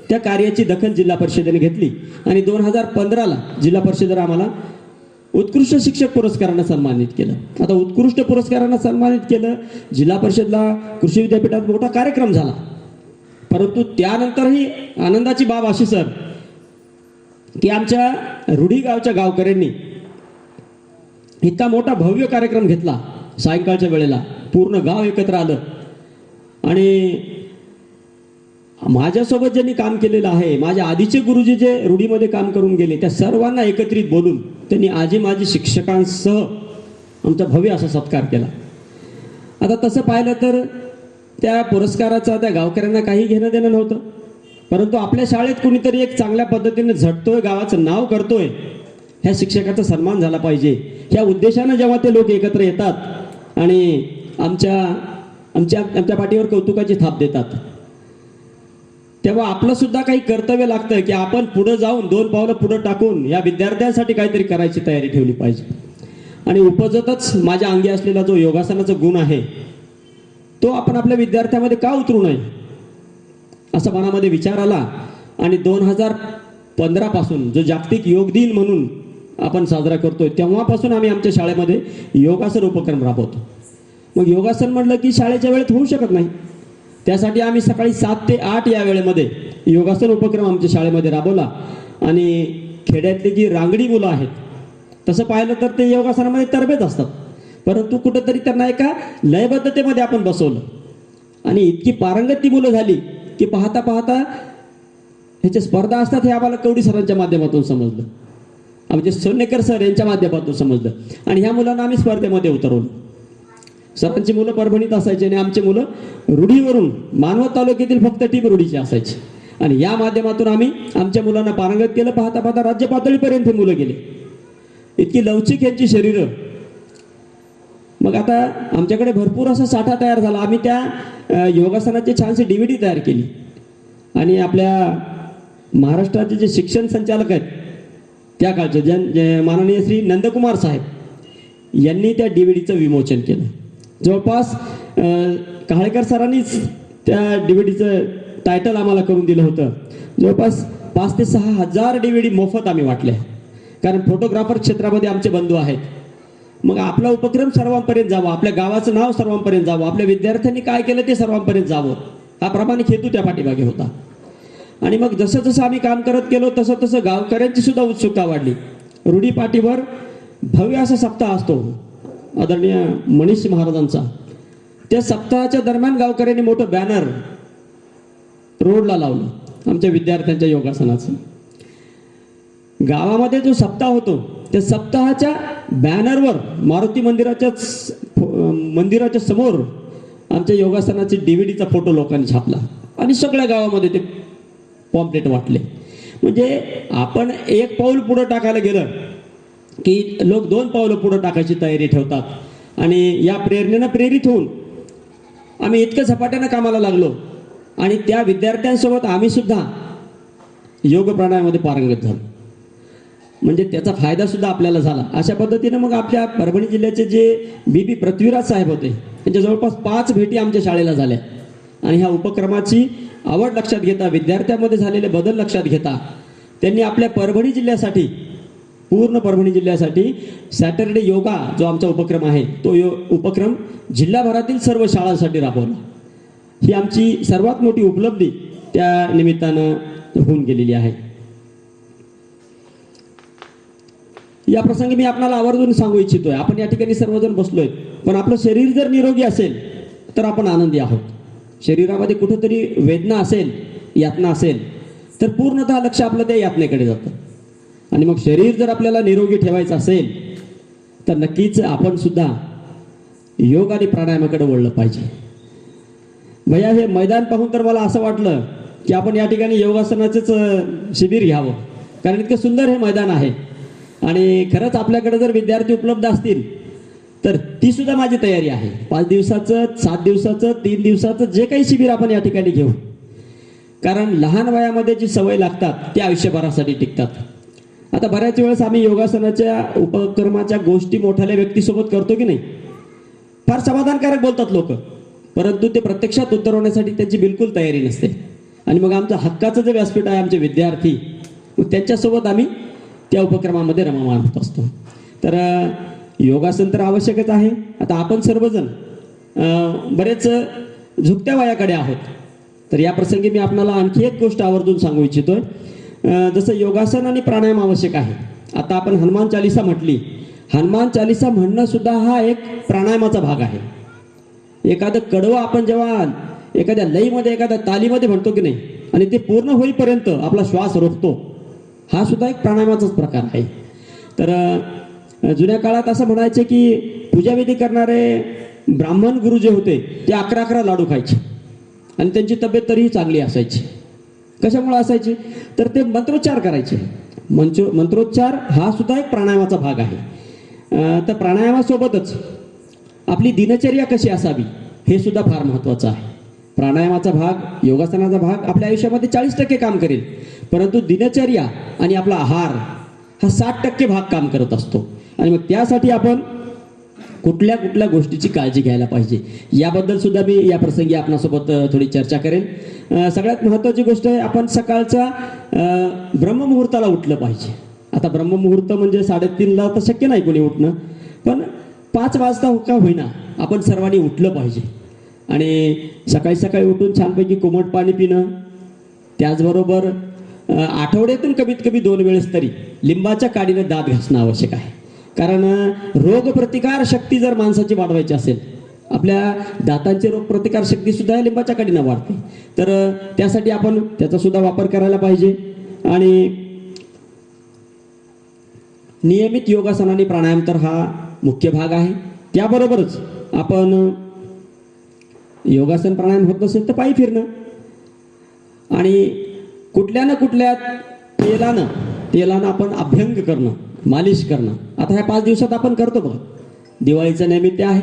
त्या कार्याची दखल जिल्हा परिषदेने घेतली आणि 2015ला जिल्हा परिषदेने आम्हाला उत्कृष्ट शिक्षक पुरस्कारानं सन्मानित केलं. आता उत्कृष्ट पुरस्कारानं सन्मानित केलं, जिल्हा परिषदला कृषी विद्यापीठात मोठा कार्यक्रम झाला. परंतु त्यानंतरही आनंदाची बाब अशी सर की आमच्या रुढी गावच्या गावकऱ्यांनी इतका मोठा भव्य कार्यक्रम घेतला. सायंकाळच्या वेळेला पूर्ण गाव एकत्र आलं आणि माझ्यासोबत ज्यांनी काम केलेलं आहे, माझ्या आधीचे गुरुजी जे रुढीमध्ये काम करून गेले, त्या सर्वांना एकत्रित बोलून त्यांनी आजी माजी शिक्षकांसह आमचा भव्य असा सत्कार केला. आता तसं पाहिलं तर त्या पुरस्काराचा त्या गावकऱ्यांना काही घेणं देणं नव्हतं, परंतु आपल्या शाळेत कुणीतरी एक चांगल्या पद्धतीने झटतोय, गावाचं नाव करतोय, ह्या शिक्षकाचा सन्मान झाला पाहिजे, ह्या उद्देशानं जेव्हा ते लोक एकत्र येतात आणि आमच्या पाठीवर कौतुकाची थाप देतात, तेव्हा आपलं सुद्धा काही कर्तव्य लागतं की आपण पुढे जाऊन 2 पावलं पुढे टाकून या विद्यार्थ्यांसाठी काहीतरी करायची तयारी ठेवली पाहिजे. आणि उपजतच माझ्या अंगी असलेला जो योगासनाचा गुण आहे तो आपण आपल्या विद्यार्थ्यांमध्ये का उतरू नये असा मनामध्ये विचार आला. आणि 2015 पासून जो जागतिक योग दिन म्हणून आपण साजरा करतोय तेव्हापासून आम्ही आमच्या शाळेमध्ये योगासन उपक्रम राबवतो. मग योगासन म्हटलं की शाळेच्या वेळेत होऊ शकत नाही, त्यासाठी आम्ही सकाळी 7 ते 8 या वेळेमध्ये योगासन उपक्रम आमच्या शाळेमध्ये राबवला. आणि खेड्यातली जी रांगडी मुलं आहेत तसं पाहिलं तर ते योगासनामध्ये तरबेज असतात, परंतु कुठंतरी त्यांना एका लयबद्धतेमध्ये आपण बसवलं आणि इतकी पारंगत ती मुलं झाली की पाहता पाहता ह्याच्या स्पर्धा असतात हे आम्हाला कवडी सरांच्या माध्यमातून समजलं, आमचे सोनेकर सर यांच्या माध्यमातून समजलं. आणि ह्या मुलांना आम्ही स्पर्धेमध्ये उतरवलं. सरांची मुलं परभणीत असायची आणि आमची मुलं रूढीवरून मानवत तालुक्यातील फक्त टीम रूढीची असायची. आणि या माध्यमातून आम्ही आमच्या मुलांना पारंगत केलं. पाहता पाहता राज्य पातळीपर्यंत हे मुलं गेले. इतकी लवचिक यांची शरीरं. मग आता आमच्याकडे भरपूर असा साठा तयार झाला. आम्ही त्या योगासनाची छानशी DVD तयार केली आणि आपल्या महाराष्ट्राचे जे शिक्षण संचालक आहेत त्या काळचे जे माननीय श्री नंदकुमार साहेब यांनी त्या DVDचं विमोचन केलं. जवळपास काळेकर सरांनीच त्या DVDचं टायटल आम्हाला करून दिलं होतं. जवळपास 5 ते 6 हजार DVD मोफत आम्ही वाटले, कारण फोटोग्राफर क्षेत्रामध्ये आमचे बंधू आहेत. मग आपला उपक्रम सर्वांपर्यंत जावा, आपल्या गावाचं नाव सर्वांपर्यंत जावं, आपल्या विद्यार्थ्यांनी काय केलं ते सर्वांपर्यंत जावं, हा प्रामाणिक हेतू त्या पाठीमागे होता. आणि मग जसं जसं आम्ही काम करत गेलो तसं तसं गावकऱ्यांची सुद्धा उत्सुकता वाढली. रूढी पाठीवर भव्य असा सप्ताह असतो आदरणीय मनीष महाराजांचा. त्या सप्ताहाच्या दरम्यान गावकऱ्यांनी मोठं बॅनर रोडला लावलं आमच्या विद्यार्थ्यांच्या योगासनाचं. गावामध्ये जो सप्ताह होतो त्या सप्ताहाच्या बॅनरवर मारुती मंदिराच्या समोर आमच्या योगासनाची DVDचा फोटो लोकांनी छापला आणि सगळ्या गावामध्ये ते पॉम्पलेट वाटले. म्हणजे आपण 1 पाऊल पुढे टाकायला गेलं की लोक 2 पावलं पुढे टाकायची तयारी ठेवतात. आणि या प्रेरणेनं प्रेरित होऊन आम्ही इतकं झपाट्यानं कामाला लागलो आणि त्या विद्यार्थ्यांसोबत आम्ही सुद्धा योग प्राणायामामध्ये पारंगत झालो. म्हणजे त्याचा फायदा सुद्धा आपल्याला झाला. अशा पद्धतीनं मग आपल्या परभणी जिल्ह्याचे जे BB पृथ्वीराज साहेब होते त्यांच्या जवळपास 5 भेटी आमच्या शाळेला झाल्या. आणि ह्या उपक्रमाची आवड लक्षात घेता, विद्यार्थ्यांमध्ये झालेले बदल लक्षात घेता त्यांनी आपल्या परभणी जिल्ह्यासाठी, पूर्ण परभणी जिल्ह्यासाठी सॅटरडे योगा जो आमचा उपक्रम आहे तो उपक्रम जिल्हाभरातील सर्व शाळांसाठी राबवला. ही आमची सर्वात मोठी उपलब्धी त्या निमित्तानं होऊन गेलेली आहे. या प्रसंगी मी आपल्याला आवर्जून सांगू इच्छितोय, आपण या ठिकाणी सर्वजण बसलोय, पण आपलं शरीर जर निरोगी असेल तर आपण आनंदी आहोत. शरीरामध्ये कुठेतरी वेदना असेल, यातना असेल तर पूर्णतः लक्ष आपलं त्या यातनेकडे जातं. आणि मग शरीर जर आपल्याला निरोगी ठेवायचं असेल तर नक्कीच आपण सुद्धा योग आणि प्राणायामाकडे वळलं पाहिजे. भैया हे मैदान पाहून तर मला असं वाटलं की आपण या ठिकाणी योगासनाचंच शिबिर घ्यावं, कारण इतकं सुंदर हे मैदान आहे. आणि खरंच आपल्याकडे जर विद्यार्थी उपलब्ध असतील तर ती सुद्धा माझी तयारी आहे. 5 दिवसाचं, 7 दिवसाचं, 3 दिवसाचं जे काही शिबिर आपण या ठिकाणी घेऊ, कारण लहान वयामध्ये जी सवय लागतात ते आयुष्यभरासाठी टिकतात. आता बऱ्याच वेळेस आम्ही योगासनाच्या उपक्रमाच्या गोष्टी मोठ्या व्यक्तीसोबत करतो की नाही, फार समाधानकारक बोलतात लोक, परंतु ते प्रत्यक्षात उतरवण्यासाठी त्यांची बिलकुल तयारी नसते. आणि मग आमचं हक्काचं जे व्यासपीठ आहे आमचे विद्यार्थी, मग त्यांच्यासोबत आम्ही त्या उपक्रमामध्ये रममाण होत असतो. तर योगासन तर आवश्यकच आहे. आता आपण सर्वजण बरेच झुकत्या वयाकडे आहोत, तर या प्रसंगी मी आपल्याला आणखी एक गोष्ट आवर्जून सांगू इच्छितोय. जसं योगासन आणि प्राणायाम आवश्यक आहे. आता आपण हनुमान चालिसा म्हटली, हनुमान चालिसा म्हणणं सुद्धा हा एक प्राणायामाचा भाग आहे. एखादं कडवं आपण जेव्हा एखाद्या लईमध्ये, एखाद्या तालीमध्ये म्हणतो की नाही, आणि ते पूर्ण होईपर्यंत आपला श्वास रोखतो, हा सुद्धा एक प्राणायामाचाच प्रकार आहे. तर जुन्या काळात असं म्हणायचे की पूजाविधी करणारे ब्राह्मण गुरु जे होते ते 11 लाडू खायचे आणि त्यांची तब्येत तरीही चांगली असायची. कशामुळे असायची तर ते मंत्रोच्चार करायचे. मंत्रोच्चार हा सुद्धा एक प्राणायामाचा भाग आहे. तर प्राणायामासोबतच आपली दिनचर्या कशी असावी हे सुद्धा फार महत्त्वाचं आहे. प्राणायामाचा भाग, योगासनाचा भाग आपल्या आयुष्यामध्ये 40% काम करेल, परंतु दिनचर्या आणि आपला आहार हा 60% भाग काम करत असतो. आणि मग त्यासाठी आपण कुठल्या कुठल्या गोष्टीची काळजी घ्यायला पाहिजे याबद्दल सुद्धा मी या प्रसंगी आपणासोबत थोडी चर्चा करेन. सगळ्यात महत्त्वाची गोष्ट आहे, आपण सकाळचा ब्रह्ममुहूर्ताला उठलं पाहिजे. आता ब्रह्ममुहूर्त म्हणजे 3:30ला तर शक्य नाही कोणी उठणं, पण 5 वाजता का होईना आपण सर्वांनी उठलं पाहिजे. आणि सकाळी सकाळी उठून छानपैकी कोमट पाणी पिणं, त्याचबरोबर आठवड्यातून कमीत कमी 2 वेळेस तरी लिंबाच्या काडीनं दात घासणं आवश्यक आहे. कारण रोगप्रतिकार शक्ती जर माणसाची वाढवायची असेल, आपल्या दातांची रोगप्रतिकार शक्ती सुद्धा लिंबाच्या काडीनं वाढते, तर त्यासाठी आपण त्याचा सुद्धा वापर करायला पाहिजे. आणि नियमित योगासन आणि प्राणायाम तर हा मुख्य भाग आहे. त्याबरोबरच आपण योगासन प्राणायाम होत नसेल तर पायी फिरणं आणि कुठल्या ना कुठल्या तेलानं आपण अभ्यंग करणं, मालिश करणं. आता ह्या 5 दिवसात आपण करतो बघा, दिवाळीचं नैमित्य आहे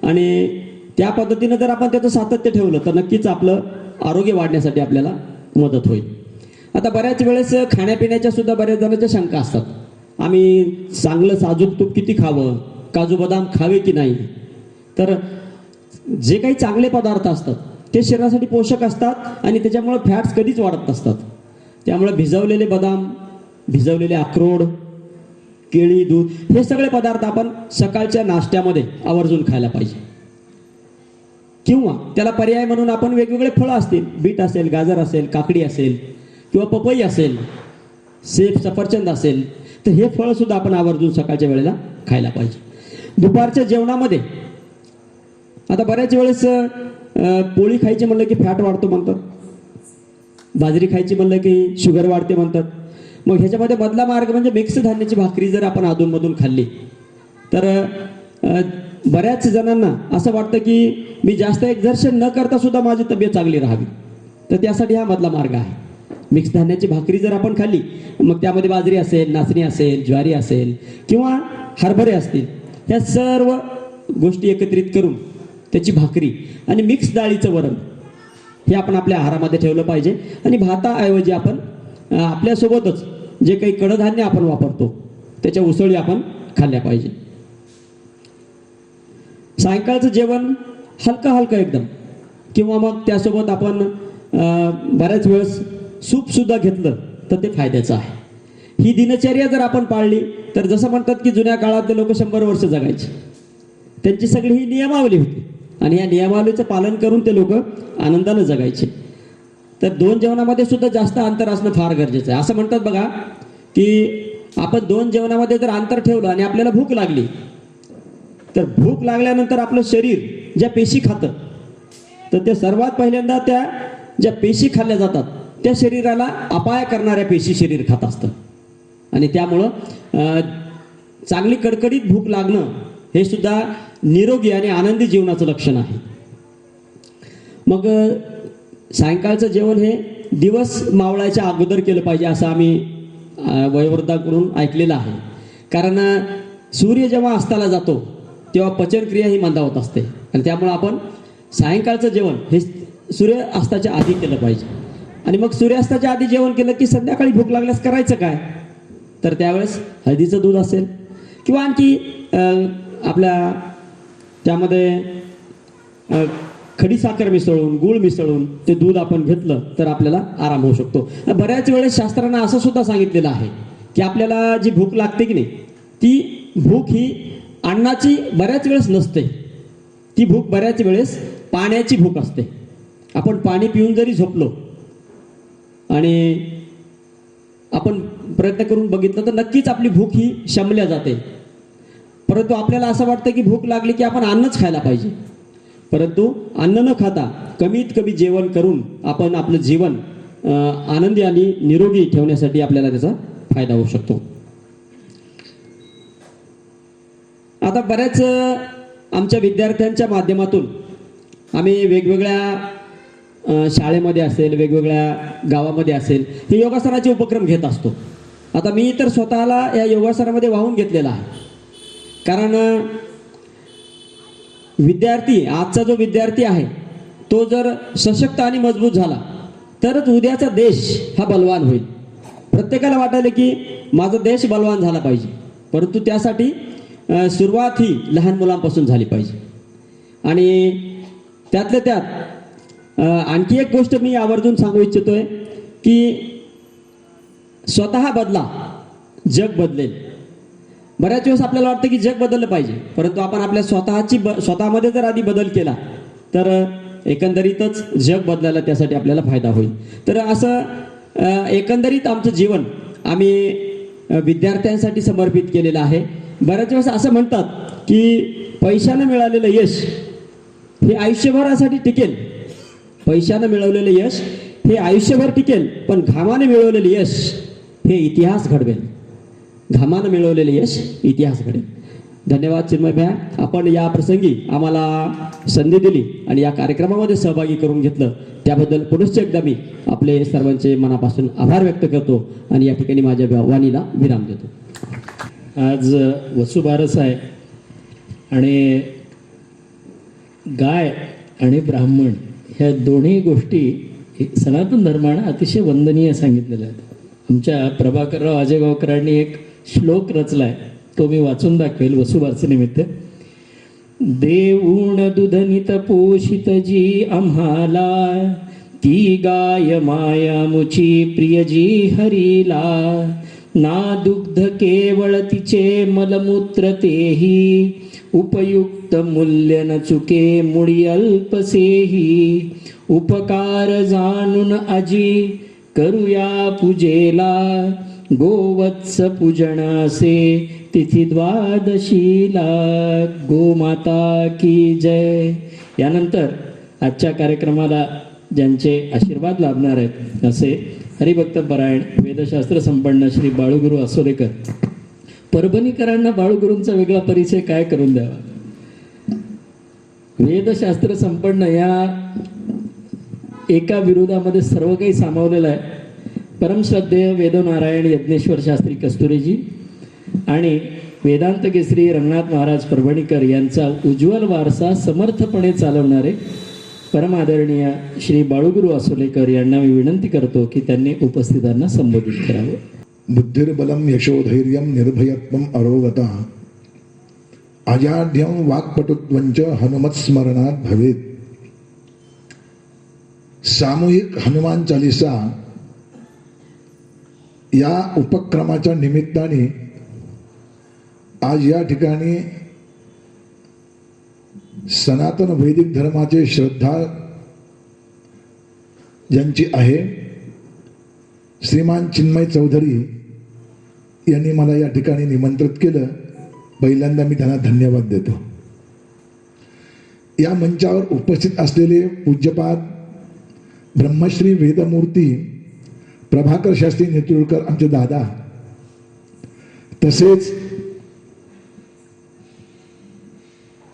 आणि त्या पद्धतीनं जर आपण त्याचं सातत्य ठेवलं तर नक्कीच आपलं आरोग्य वाढण्यासाठी आपल्याला मदत होईल. आता बऱ्याच वेळेस खाण्यापिण्याच्या सुद्धा बऱ्याच जणांच्या शंका असतात. आम्ही चांगलं साजूक तूप किती खावं, काजू बदाम खावे की नाही. तर जे काही चांगले पदार्थ असतात ते शरीरासाठी पोषक असतात आणि त्याच्यामुळे फॅट्स कधीच वाढत नसतात. त्यामुळे भिजवलेले बदाम, भिजवलेले अक्रोड, केळी, दूध हे सगळे पदार्थ आपण सकाळच्या नाश्त्यामध्ये आवर्जून खायला पाहिजे. किंवा त्याला पर्याय म्हणून आपण वेगवेगळे फळं असतील, बीट असेल, गाजर असेल, काकडी असेल किंवा पपई असेल, सेब, सफरचंद असेल, तर हे फळं सुद्धा आपण आवर्जून सकाळच्या वेळेला खायला पाहिजे. दुपारच्या जेवणामध्ये आता बऱ्याच वेळेस पोळी खायची म्हणलं की फॅट वाढतो म्हणतात, बाजरी खायची म्हणलं की शुगर वाढते म्हणतात. मग ह्याच्यामध्ये मधला मार्ग म्हणजे मिक्स धान्याची भाकरी जर आपण अधूनमधून खाल्ली तर बऱ्याच जणांना असं वाटतं की मी जास्त एक्झर्शन न करता सुद्धा माझी तब्येत चांगली राहावी, तर त्यासाठी हा मधला मार्ग आहे. मिक्स धान्याची भाकरी जर आपण खाल्ली, मग त्यामध्ये बाजरी असेल, नाचणी असेल, ज्वारी असेल किंवा हरभरे असतील, ह्या सर्व गोष्टी एकत्रित करून त्याची भाकरी आणि मिक्स डाळीचं वरण हे आपण आपल्या आहारामध्ये ठेवलं पाहिजे. आणि भाताऐवजी आपण आपल्यासोबतच जे काही कडधान्य आपण वापरतो त्याच्या उसळी आपण खाल्ल्या पाहिजे. सायंकाळचं जेवण हलकं एकदम, किंवा मग त्यासोबत आपण बऱ्याच वेळेस सूप सुद्धा घेतलं तर ते फायद्याचं आहे. ही दिनचर्या जर आपण पाळली तर जसं म्हणतात की जुन्या काळातले लोक 100 वर्ष जगायचे, त्यांची सगळी ही नियमावली होती आणि या नियमावलीचं पालन करून ते लोक आनंदानं जगायचे. तर 2 जेवणामध्ये सुद्धा जास्त अंतर असणं फार गरजेचं आहे. असं म्हणतात बघा की आपण 2 जेवणामध्ये जर अंतर ठेवलं आणि आपल्याला भूक लागली, तर भूक लागल्यानंतर आपलं शरीर ज्या पेशी खातं, तर ते सर्वात पहिल्यांदा त्या ज्या पेशी खाल्ल्या जातात त्या शरीराला अपाय करणाऱ्या पेशी शरीर खात असतं. आणि त्यामुळं चांगली कडकडीत भूक लागणं हे सुद्धा निरोगी आणि आनंदी जीवनाचं लक्षण आहे. मग सायंकाळचं जेवण हे दिवस मावळायच्या अगोदर केलं पाहिजे असं आम्ही वयोवृद्धांकडून ऐकलेलं आहे. कारण सूर्य जेव्हा अस्ताला जातो तेव्हा पचनक्रिया ही मंदावत असते आणि त्यामुळं आपण सायंकाळचं जेवण हे सूर्य अस्ताच्या आधी केलं पाहिजे. आणि मग सूर्यास्ताच्या आधी जेवण केलं की संध्याकाळी भूक लागल्यास करायचं काय, तर त्यावेळेस हळदीचं दूध असेल किंवा आणखी आपल्या त्यामध्ये खडीसाखर मिसळून, गूळ मिसळून ते दूध आपण घेतलं तर आपल्याला आराम होऊ शकतो. बऱ्याच वेळेस शास्त्रांना असं सुद्धा सांगितलेलं आहे की आपल्याला जी भूक लागते की नाही, ती भूक ही अन्नाची बऱ्याच वेळेस नसते, ती भूक बऱ्याच वेळेस पाण्याची भूक असते. आपण पाणी पिऊन जरी झोपलो आणि आपण प्रयत्न करून बघितलं तर नक्कीच आपली भूक ही शमल्या जाते. परंतु आपल्याला असं वाटतं की भूक लागली की आपण अन्नच खायला पाहिजे, परंतु अन्न न खाता कमीत कमी जेवण करून आपण आपलं जीवन आनंदी आणि निरोगी ठेवण्यासाठी आपल्याला त्याचा फायदा होऊ शकतो. आता बऱ्याच आमच्या विद्यार्थ्यांच्या माध्यमातून आम्ही वेगवेगळ्या शाळेमध्ये असेल, वेगवेगळ्या गावामध्ये असेल, हे योगासनाचे उपक्रम घेत असतो. आता मी तर स्वतःला या योगासनामध्ये वाहून घेतलेला आहे. कारण विद्यार्थी, आजचा जो विद्यार्थी आहे तो जर सशक्त आणि मजबूत झाला तरच उद्याचा देश हा बलवान होईल. प्रत्येकाला वाटायला की माझा देश बलवान झाला पाहिजे, परंतु त्यासाठी सुरुवात ही लहान मुलांपासून झाली पाहिजे. आणि त्यातल्या त्यात आणखी एक गोष्ट मी आवर्जून सांगू इच्छितोय की स्वतः बदला, जग बदलेल. बऱ्याच वेळेस आपल्याला वाटतं की जग बदललं पाहिजे, परंतु आपण आपल्या स्वतःमध्ये जर आधी बदल केला तर एकंदरीतच जग बदलायला त्यासाठी आपल्याला फायदा होईल. तर असं एकंदरीत आमचं जीवन आम्ही विद्यार्थ्यांसाठी समर्पित केलेलं आहे. बऱ्याच वेळेस असं म्हणतात की पैशानं मिळालेलं यश हे आयुष्यभरासाठी टिकेल, पैशानं मिळवलेलं यश हे आयुष्यभर टिकेल, पण घामाने मिळवलेलं यश हे इतिहास घडवेल. घामानं मिळवलेलं यश इतिहास घडेल. धन्यवाद चिन्मय भैया, आपण या प्रसंगी आम्हाला संधी दिली आणि या कार्यक्रमामध्ये सहभागी करून घेतलं त्याबद्दल पुनश्च एकदा मी आपले सर्वांचे मनापासून आभार व्यक्त करतो आणि या ठिकाणी माझ्या वाणीला विराम देतो.
आज वसुबारस आहे आणि गाय आणि ब्राह्मण ह्या दोन्ही गोष्टी सनातन धर्मानं अतिशय वंदनीय सांगितलेल्या आहेत. आमच्या प्रभाकरराव आजेगावकरांनी एक श्लोक रचलाय, तो मी वाचून दाखवेल वसुबारसेनिमित्त. देऊण दुधनित पोषित जी आम्हाला, ती गाय माया मुची प्रिय जी हरीला. ना दुग्ध केवळ तिचे मलमूत्र तेही, उपयुक्त मूल्य न चुके मुळी अल्पसेही. उपकार जाणून अजी करूया पूजेला, गोवत्स पूजन असे तिथी द्वादशीला. गोमाता की जय. यानंतर आजच्या कार्यक्रमाला ज्यांचे आशीर्वाद लाभणार आहेत असे हरिभक्त परायण वेदशास्त्र संपन्न श्री बाळूगुरू असोलेकर. परभणीकरांना बाळूगुरूंचा वेगळा परिचय काय करून द्यावा. वेदशास्त्र संपन्न या एका विरोधामध्ये सर्व काही सामावलेलं आहे. परमश्रद्धेय वेदनारायण यज्ञेश्वर शास्त्री कस्तुरेजी आणि वेदांत केसरी रंगनाथ महाराज परभणीकर यांचा उज्ज्वल वारसा समर्थपणे चालवणारे परमादरणीय श्री बाळूगुरू असोलेकर यांना मी विनंती करतो की त्यांनी उपस्थितांना संबोधित करावे.
बुद्धिर्बलम यशोधैर्यम निर्भयत्वम अरोगता अजाढ्यम वाक्पटुत्वंच हनुमत्स्मरणात भवेत. सामूहिक हनुमान चालिसा या उपक्रमाच्या निमित्ताने आज या ठिकाणी सनातन वैदिक धर्माचे श्रद्धा ज्यांची आहे श्रीमान चिन्मय चौधरी यांनी मला या ठिकाणी निमंत्रित केलं. पहिल्यांदा मी त्यांना धन्यवाद देतो. या मंचावर उपस्थित असलेले पूज्यपाद ब्रह्मश्री वेदमूर्ती प्रभाकर शास्त्री नेतुरकर आमचे दादा, तसेच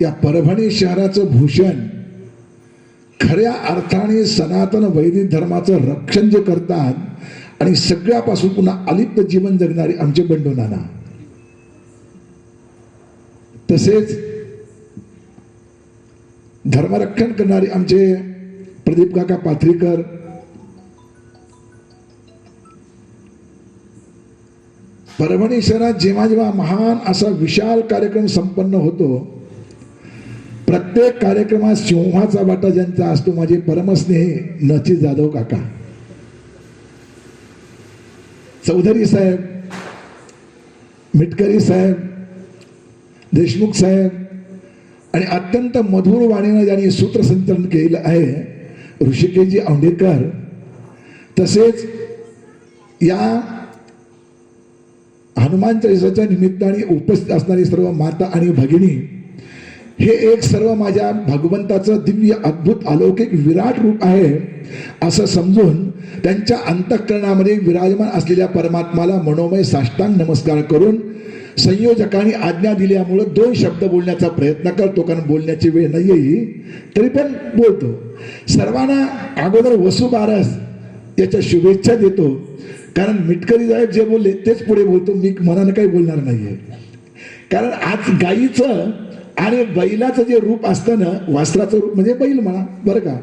या परभणी शहराचं भूषण खऱ्या अर्थाने सनातन वैदिक धर्माचं रक्षण जे करतात आणि सगळ्यापासून पुन्हा अलिप्त जीवन जगणारे आमचे बंडू नाना, तसेच धर्मरक्षण करणारे आमचे प्रदीप काका पाथरीकर, परभणी शहरात जेव्हा जेव्हा महान असा विशाल कार्यक्रम संपन्न होतो, प्रत्येक कार्यक्रमात सिंहाचा वाटा ज्यांचा असतो माझे परमस्नेही नची जाधव काका, चौधरी साहेब, मिटकरी साहेब, देशमुख साहेब आणि अत्यंत मधुर वाणीनं ज्यांनी सूत्रसंचलन केलेलं आहे ऋषिकेशजी औंढेकर, तसेच या हनुमान चालिसाच्या निमित्ताने उपस्थित असणारी सर्व माता आणि भगिनी, हे एक सर्व माझ्या भगवंताचं दिव्य अद्भुत अलौकिक विराट रूप आहे असं समजून त्यांच्या अंतःकरणामध्ये विराजमान असलेल्या परमात्माला मनोमय साष्टांग नमस्कार करून संयोजकांनी आज्ञा दिल्यामुळे 2 शब्द बोलण्याचा प्रयत्न करतो, कारण बोलण्याची वेळ नाही येईल तरी पण बोलतो. सर्वांना अगोदर वसुबारस याच्या शुभेच्छा देतो, कारण मिटकरी साहेब जे बोलले तेच पुढे बोलतो, मी मनानं काही बोलणार नाहीये. कारण आज गायीचं आणि बैलाचं जे रूप असतं ना, वासराचं रूप म्हणजे बैल म्हणा बरं का.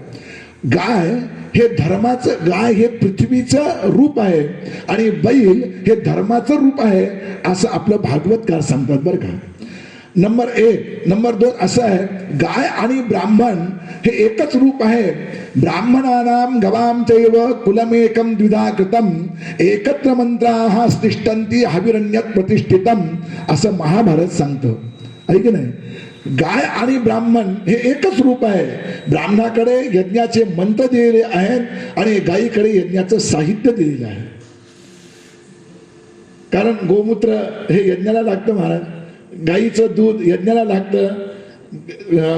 गाय हे धर्माचं, गाय हे पृथ्वीचं रूप आहे आणि बैल हे धर्माचं रूप आहे असं आपलं भागवतकार सांगतात बरं का. नंबर 1. नंबर 2 असं आहे, गाय आणि ब्राह्मण हे एकच रूप आहे. ब्राह्मणानाम गवाम चैव कुलमेकम द्विधा कृतम एकत्र मंत्राः तिष्ठन्ति हविरण्यत प्रतिष्ठितम असं महाभारत सांगतं. आहे की नाही. गाय आणि ब्राह्मण हे एकच रूप आहे. ब्राह्मणाकडे यज्ञाचे मंत्र दिलेले आहेत आणि गायीकडे यज्ञाचं साहित्य दिलेलं आहे. कारण गोमूत्र हे यज्ञाला लागतं महाराज, गाईचं दूध यज्ञाला लागतं,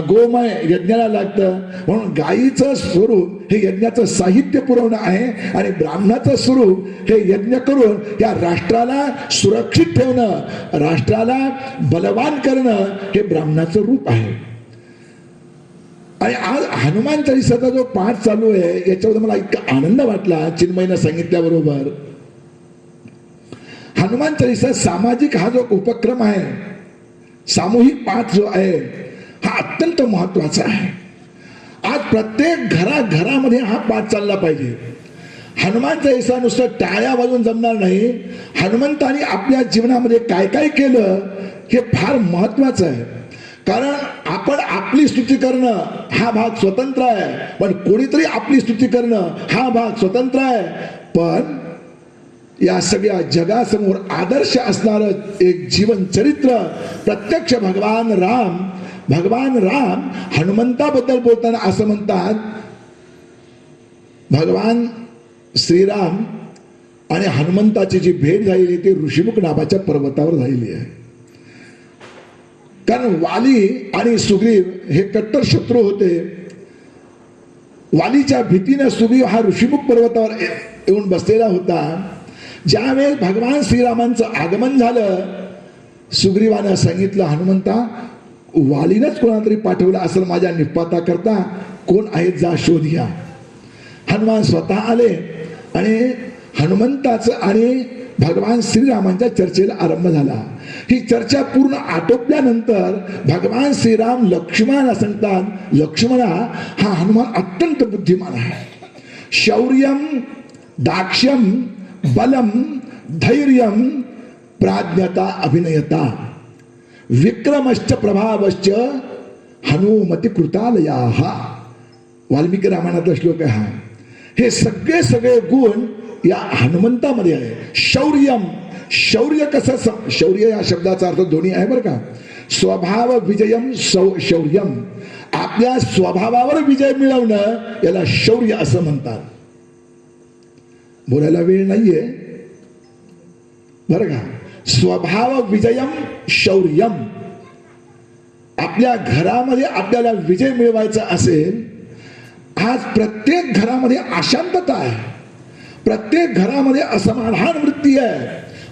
गोमय यज्ञाला लागतं. म्हणून गायीचं स्वरूप हे यज्ञाचं साहित्य पुरवणं आहे आणि ब्राह्मणाचं स्वरूप हे यज्ञ करून या राष्ट्राला सुरक्षित ठेवणं, राष्ट्राला बलवान करणं हे ब्राह्मणाचं रूप आहे. आणि आज हनुमान चालीसाचा जो पाठ चालू आहे याच्यावर मला इतका आनंद वाटला चिन्मयनं सांगितल्याबरोबर. हनुमान चालीसा सामाजिक हा जो उपक्रम आहे, सामूहिक पाठ जो आहे हा अत्यंत महत्वाचा आहे. आज प्रत्येक घराघरामध्ये हा पाठ चालला पाहिजे. हनुमान चालीसा नुसतं टाळ्या वाजून जमणार नाही. हनुमंतानी आपल्या जीवनामध्ये काय काय केलं हे फार महत्वाचं आहे. कारण आपण आपली स्तुती करणं हा भाग स्वतंत्र आहे, पण कोणीतरी आपली स्तुती करणं हा भाग स्वतंत्र आहे. पण या सगळ्या जगासमोर आदर्श असणारं एक जीवन चरित्र प्रत्यक्ष भगवान राम हनुमंताबद्दल बोलताना असं म्हणतात, भगवान श्रीराम आणि हनुमंताची जी भेट झालेली ती ऋषिमुख नावाच्या पर्वतावर झालेली आहे. कारण वाली आणि सुग्रीव हे कट्टर शत्रू होते. वालीच्या भीतीने सुग्रीव हा ऋषिमुख पर्वतावर येऊन बसलेला होता. ज्यावेळेस भगवान श्रीरामांचं आगमन झालं, सुग्रीवानं सांगितलं, हनुमंता वालीनच कोणाला तरी पाठवलं असेल माझ्या निपाता करता, कोण आहेत जा शोध घ्या. हनुमान स्वतः आले आणि हनुमंताचं आणि भगवान श्रीरामांच्या चर्चेला आरंभ झाला. ही चर्चा पूर्ण आटोपल्यानंतर भगवान श्रीराम लक्ष्मणाला सांगतात, लक्ष्मणा हा हनुमान अत्यंत बुद्धिमान आहे. शौर्यम दाक्ष्यम बलम धैर्यम प्राज्ञता अभिनयता विक्रमश्च प्रभावश्च हनुमती कृतालयाः. वाल्मिकी रामायणातला श्लोक आहे हा. हे सगळे गुण या हनुमंतामध्ये आहे. शौर्य कसं, शौर्य या शब्दाचा अर्थ दोन्ही आहे बरं का. स्वभाव विजयम शौर्यम, आपल्या स्वभावावर विजय मिळवणं याला शौर्य असं म्हणतात. बोलायला वेळ नाहीये बरं का. स्वभाव विजयम शौर्यम, आपल्या घरामध्ये आपल्याला विजय मिळवायचा असेल. आज प्रत्येक घरामध्ये अशांतता आहे, प्रत्येक घरामध्ये असमाधान वृत्ती आहे,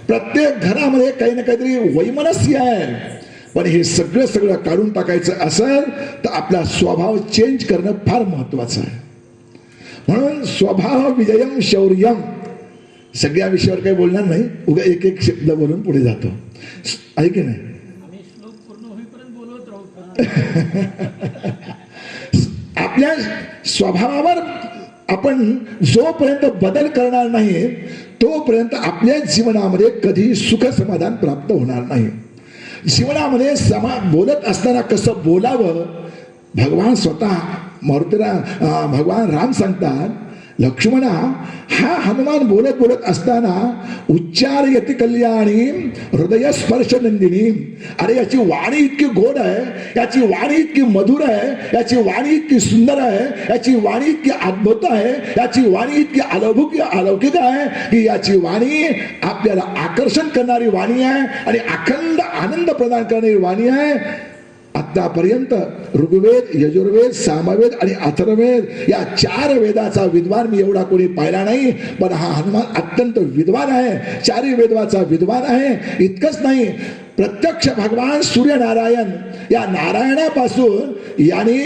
प्रत्येक घरामध्ये काही ना काहीतरी वैमनस्य आहे. पण हे सगळं काढून टाकायचं असेल तर आपला स्वभाव चेंज करणं फार महत्वाचं आहे. म्हणून स्वभाव विजयम शौर्यम, सगळ्या विषयावर काही बोलणार नाही, उगा एक एक शब्द बोलून पुढे जातो. आहे की नाही. आपल्या स्वभावावर आपण जोपर्यंत बदल करणार नाही तोपर्यंत आपल्या जीवनामध्ये कधी सुख समाधान प्राप्त होणार नाही. जीवनामध्ये बोलत असताना कसं बोलावं भगवान स्वतः भगवान राम सांगतात, लक्ष्मणा हा हनुमान बोलत असताना उच्चार यती कल्याणी हृदय स्पर्श नंदिनी. अरे याची वाणी इतकी गोड आहे, याची वाणी इतकी मधुर आहे, याची वाणी इतकी सुंदर आहे, याची वाणी इतकी अद्भुत आहे, याची वाणी इतकी अलौकिक आहे की याची वाणी आपल्याला आकर्षण करणारी वाणी आहे आणि अखंड आनंद प्रदान करणारी वाणी आहे. आतापर्यंत ऋग्वेद, यजुर्वेद, सामवेद आणि अथर्ववेद या 4 वेदाचा विद्वान मी एवढा कोणी पाहिला नाही. पण हा हनुमान अत्यंत विद्वान आहे, 4 वेदाचा विद्वान आहे. इतकंच नाही, प्रत्यक्ष भगवान सूर्यनारायण या नारायणापासून याने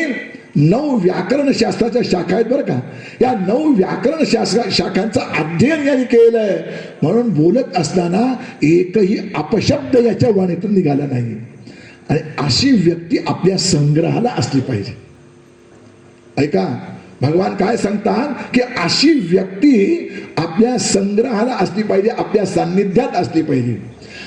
9 व्याकरण शास्त्राच्या शाखा आहेत बरं का. या 9 व्याकरण शाखांचं अध्ययन यांनी केलंय. म्हणून बोलत असताना एकही अपशब्द याच्या वाणीतून निघाला नाही. आणि अशी व्यक्ती आपल्या संग्रहाला असली पाहिजे. ऐका, भगवान काय सांगतात की अशी व्यक्ती आपल्या संग्रहाला असली पाहिजे, आपल्या सान्निध्यात असली पाहिजे.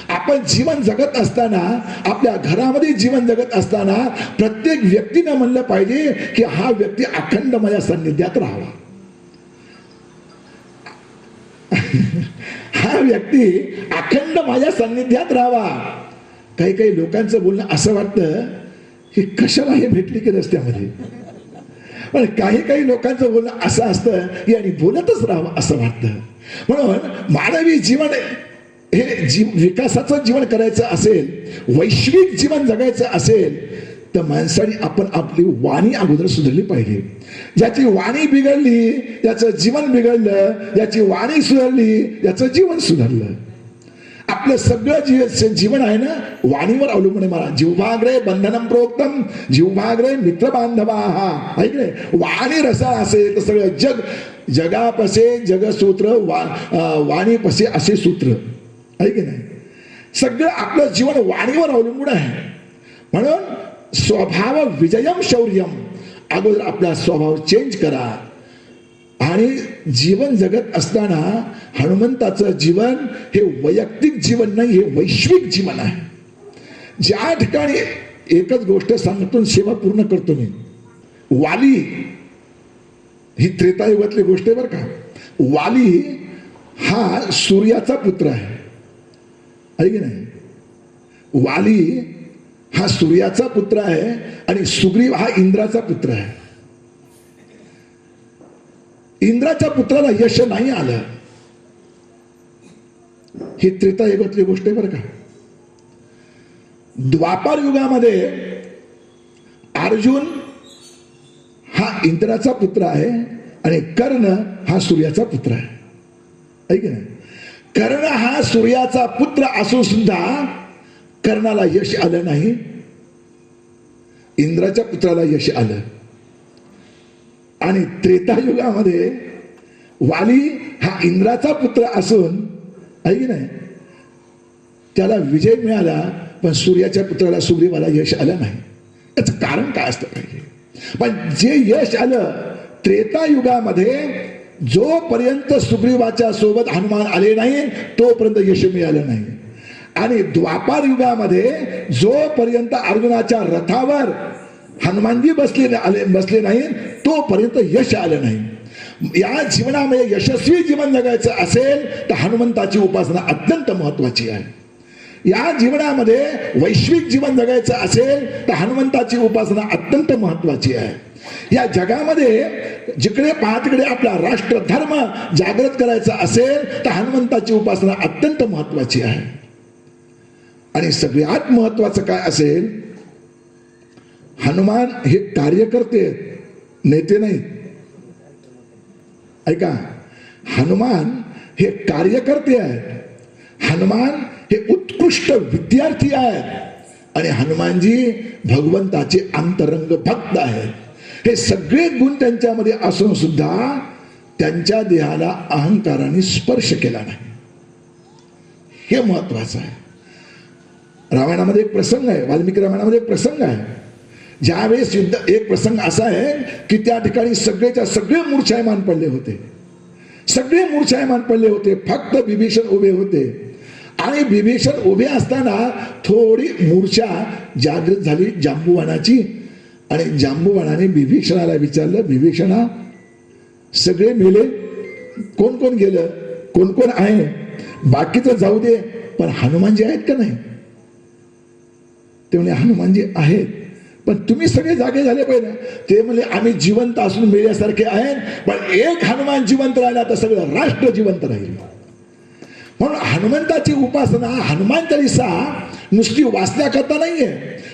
आपण जीवन जगत असताना, आपल्या घरामध्ये जीवन जगत असताना प्रत्येक व्यक्तीनं म्हणलं पाहिजे की हा व्यक्ती अखंड माझ्या सान्निध्यात राहावा. हा व्यक्ती अखंड माझ्या सान्निध्यात राहावा. काही काही लोकांचं बोलणं असं वाटतं की कशाला हे भेटली की रस्त्यामध्ये. पण काही काही लोकांचं बोलणं असं असतं की आणि बोलतच राहावं असं वाटतं. म्हणून मानवी जीवन हे विकासाचं जीवन करायचं असेल, वैश्विक जीवन जगायचं असेल, तर माणसाने आपण आपली वाणी अगोदर सुधारली पाहिजे. ज्याची वाणी बिघडली त्याचं जीवन बिघडलं, ज्याची वाणी सुधारली त्याचं जीवन सुधारलं. आपलं सगळं जीवन आहे ना वाणीवर अवलंबून आहे. मला जिव्हाग्रे बंधनम प्रोक्तम जिव्हाग्रे मित्र बांधवा. हा ऐक नाही, वाणी रसा असेल तर सगळं जग, जगापसे जगसूत्र, वाणी पसे असे सूत्र. ऐक नाही, सगळं आपलं जीवन वाणीवर अवलंबून आहे. म्हणून स्वभाव विजयम शौर्यम, अगोदर आपला स्वभाव चेंज करा. आणि जीवन जगत असताना हनुमंताचं जीवन हे वैयक्तिक जीवन नाही, हे वैश्विक जीवन आहे. ज्या ठिकाणी एकच गोष्ट सांगतो, सेवा पूर्ण करतो मी. वाली ही त्रेतायुगातली गोष्ट आहे बरं का. वाली हा सूर्याचा पुत्र आहे, आहे की नाही. वाली हा सूर्याचा पुत्र आहे आणि सुग्रीव हा इंद्राचा पुत्र आहे. इंद्राच्या पुत्राला यश नाही आलं, ही त्रेतायुगातली गोष्ट आहे बरं का. द्वापार युगामध्ये अर्जुन हा इंद्राचा पुत्र आहे आणि कर्ण हा सूर्याचा पुत्र आहे. ऐक ना, कर्ण हा सूर्याचा पुत्र असून सुद्धा कर्णाला यश आलं नाही, इंद्राच्या पुत्राला यश आलं. आणि त्रेतायुगामध्ये वाली हा इंद्राचा पुत्र असून ऐक नाही त्याला विजय मिळाला, पण सूर्याच्या पुत्राला सुग्रीवाला यश आलं नाही. याचं कारण काय असतं पाहिजे. पण जे यश आलं त्रेतायुगामध्ये, जोपर्यंत सुग्रीवाच्या सोबत हनुमान आले नाही तोपर्यंत यश मिळालं नाही. आणि द्वापार युगामध्ये जोपर्यंत अर्जुनाच्या रथावर हनुमानजी बसले नाही तोपर्यंत यश आलं नाही. या जीवनामध्ये यशस्वी जीवन जगायचं असेल तर हनुमंताची उपासना अत्यंत महत्वाची आहे. या जीवनामध्ये वैश्विक जीवन जगायचं असेल तर हनुमंताची उपासना अत्यंत महत्वाची आहे. या जगामध्ये जिकडे पाहा तिकडे आपला राष्ट्र धर्म जागृत करायचा असेल तर हनुमंताची उपासना अत्यंत महत्वाची आहे. आणि सगळ्यात महत्वाचं काय असेल, हनुमान हे कार्यकर्ते, नेते नाही. ऐका, हनुमान हे कार्यकर्ते आहेत. हनुमान हे उत्कृष्ट विद्यार्थी आहेत आणि हनुमानजी भगवंताचे अंतरंग भक्त आहेत. हे सगळे गुण त्यांच्यामध्ये असून सुद्धा त्यांच्या देहाला अहंकाराने स्पर्श केला नाही, हे महत्वाचं आहे. रामायणामध्ये एक प्रसंग आहे, वाल्मिकी रामायणामध्ये एक प्रसंग आहे. ज्यावेळेस युद्ध, एक प्रसंग असा आहे की त्या ठिकाणी सगळेच्या सगळे मूर्छायमान पडले होते. सगळे मूर्छायमान पडले होते, फक्त विभीषण उभे होते. आणि विभीषण उभे असताना थोडी मूर्छा जागृत झाली जांबुवानाची. आणि जांबुवानाने विभीषणाला विचारलं, विभीषणा सगळे मेले, कोण कोण गेलं, कोण कोण आहे, बाकीचं जाऊ दे, पण हनुमानजी आहेत का नाही. ते म्हणजे हनुमानजी आहेत, पण तुम्ही सगळे जागे झाले पाहिजे. ते म्हणजे आम्ही जिवंत असून मेल्यासारखे आहेत, पण एक हनुमान जिवंत राहिला तर सगळं राष्ट्र जिवंत राहील. म्हणून हनुमंताची उपासना, हनुमान चालीसा नुसती वाचण्याकरता नाहीये,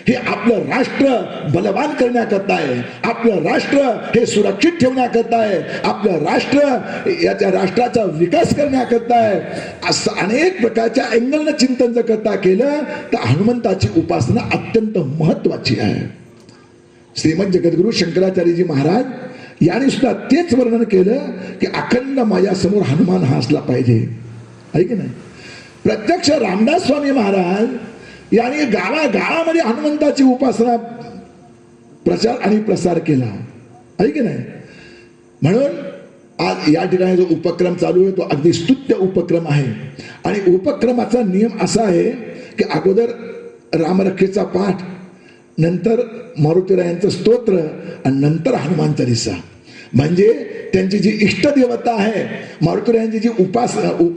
हे आपलं राष्ट्र बलवान करण्याकरता आहे. आपलं राष्ट्र हे सुरक्षित ठेवण्याकरता आहे. आपलं राष्ट्र याच्या राष्ट्राचा विकास करण्याकरता आहे. असं अनेक प्रकारच्या अँगलनं चिंतन जर करता केलं तर हनुमंताची उपासना अत्यंत महत्वाची आहे. श्रीमद जगद्गुरु शंकराचार्यजी महाराज यांनी सुद्धा तेच वर्णन केलं की अखंड माझ्यासमोर हनुमान हा असला पाहिजे. आहे की नाही. प्रत्यक्ष रामदास स्वामी महाराज याने गावागावामध्ये हनुमंताची उपासना प्रचार आणि प्रसार केला आहे की नाही. म्हणून आज या ठिकाणी जो उपक्रम चालू आहे तो अगदी स्तुत्य उपक्रम आहे. आणि उपक्रमाचा नियम असा आहे की अगोदर रामरक्षेचा पाठ, नंतर मारुतीरायांचं स्तोत्र आणि नंतर हनुमान चालीसा. म्हणजे त्यांची जी इष्टदेवता आहे, मारुतीरायांची जी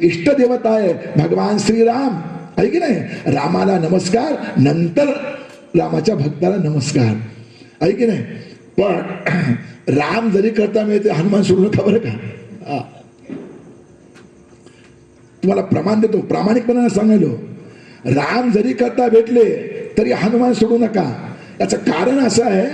इष्टदेवता आहे भगवान श्रीराम आहे की नाही. रामाला नमस्कार, नंतर रामाच्या भक्ताला नमस्कार आहे की नाही. पण राम जरी करता मिळते हनुमान सोडू नका बरं का. तुम्हाला प्रमाण देतो, प्रामाणिकपणाने सांगायलो, राम जरी करता भेटले तरी हनुमान सोडू नका. याचं कारण असं आहे,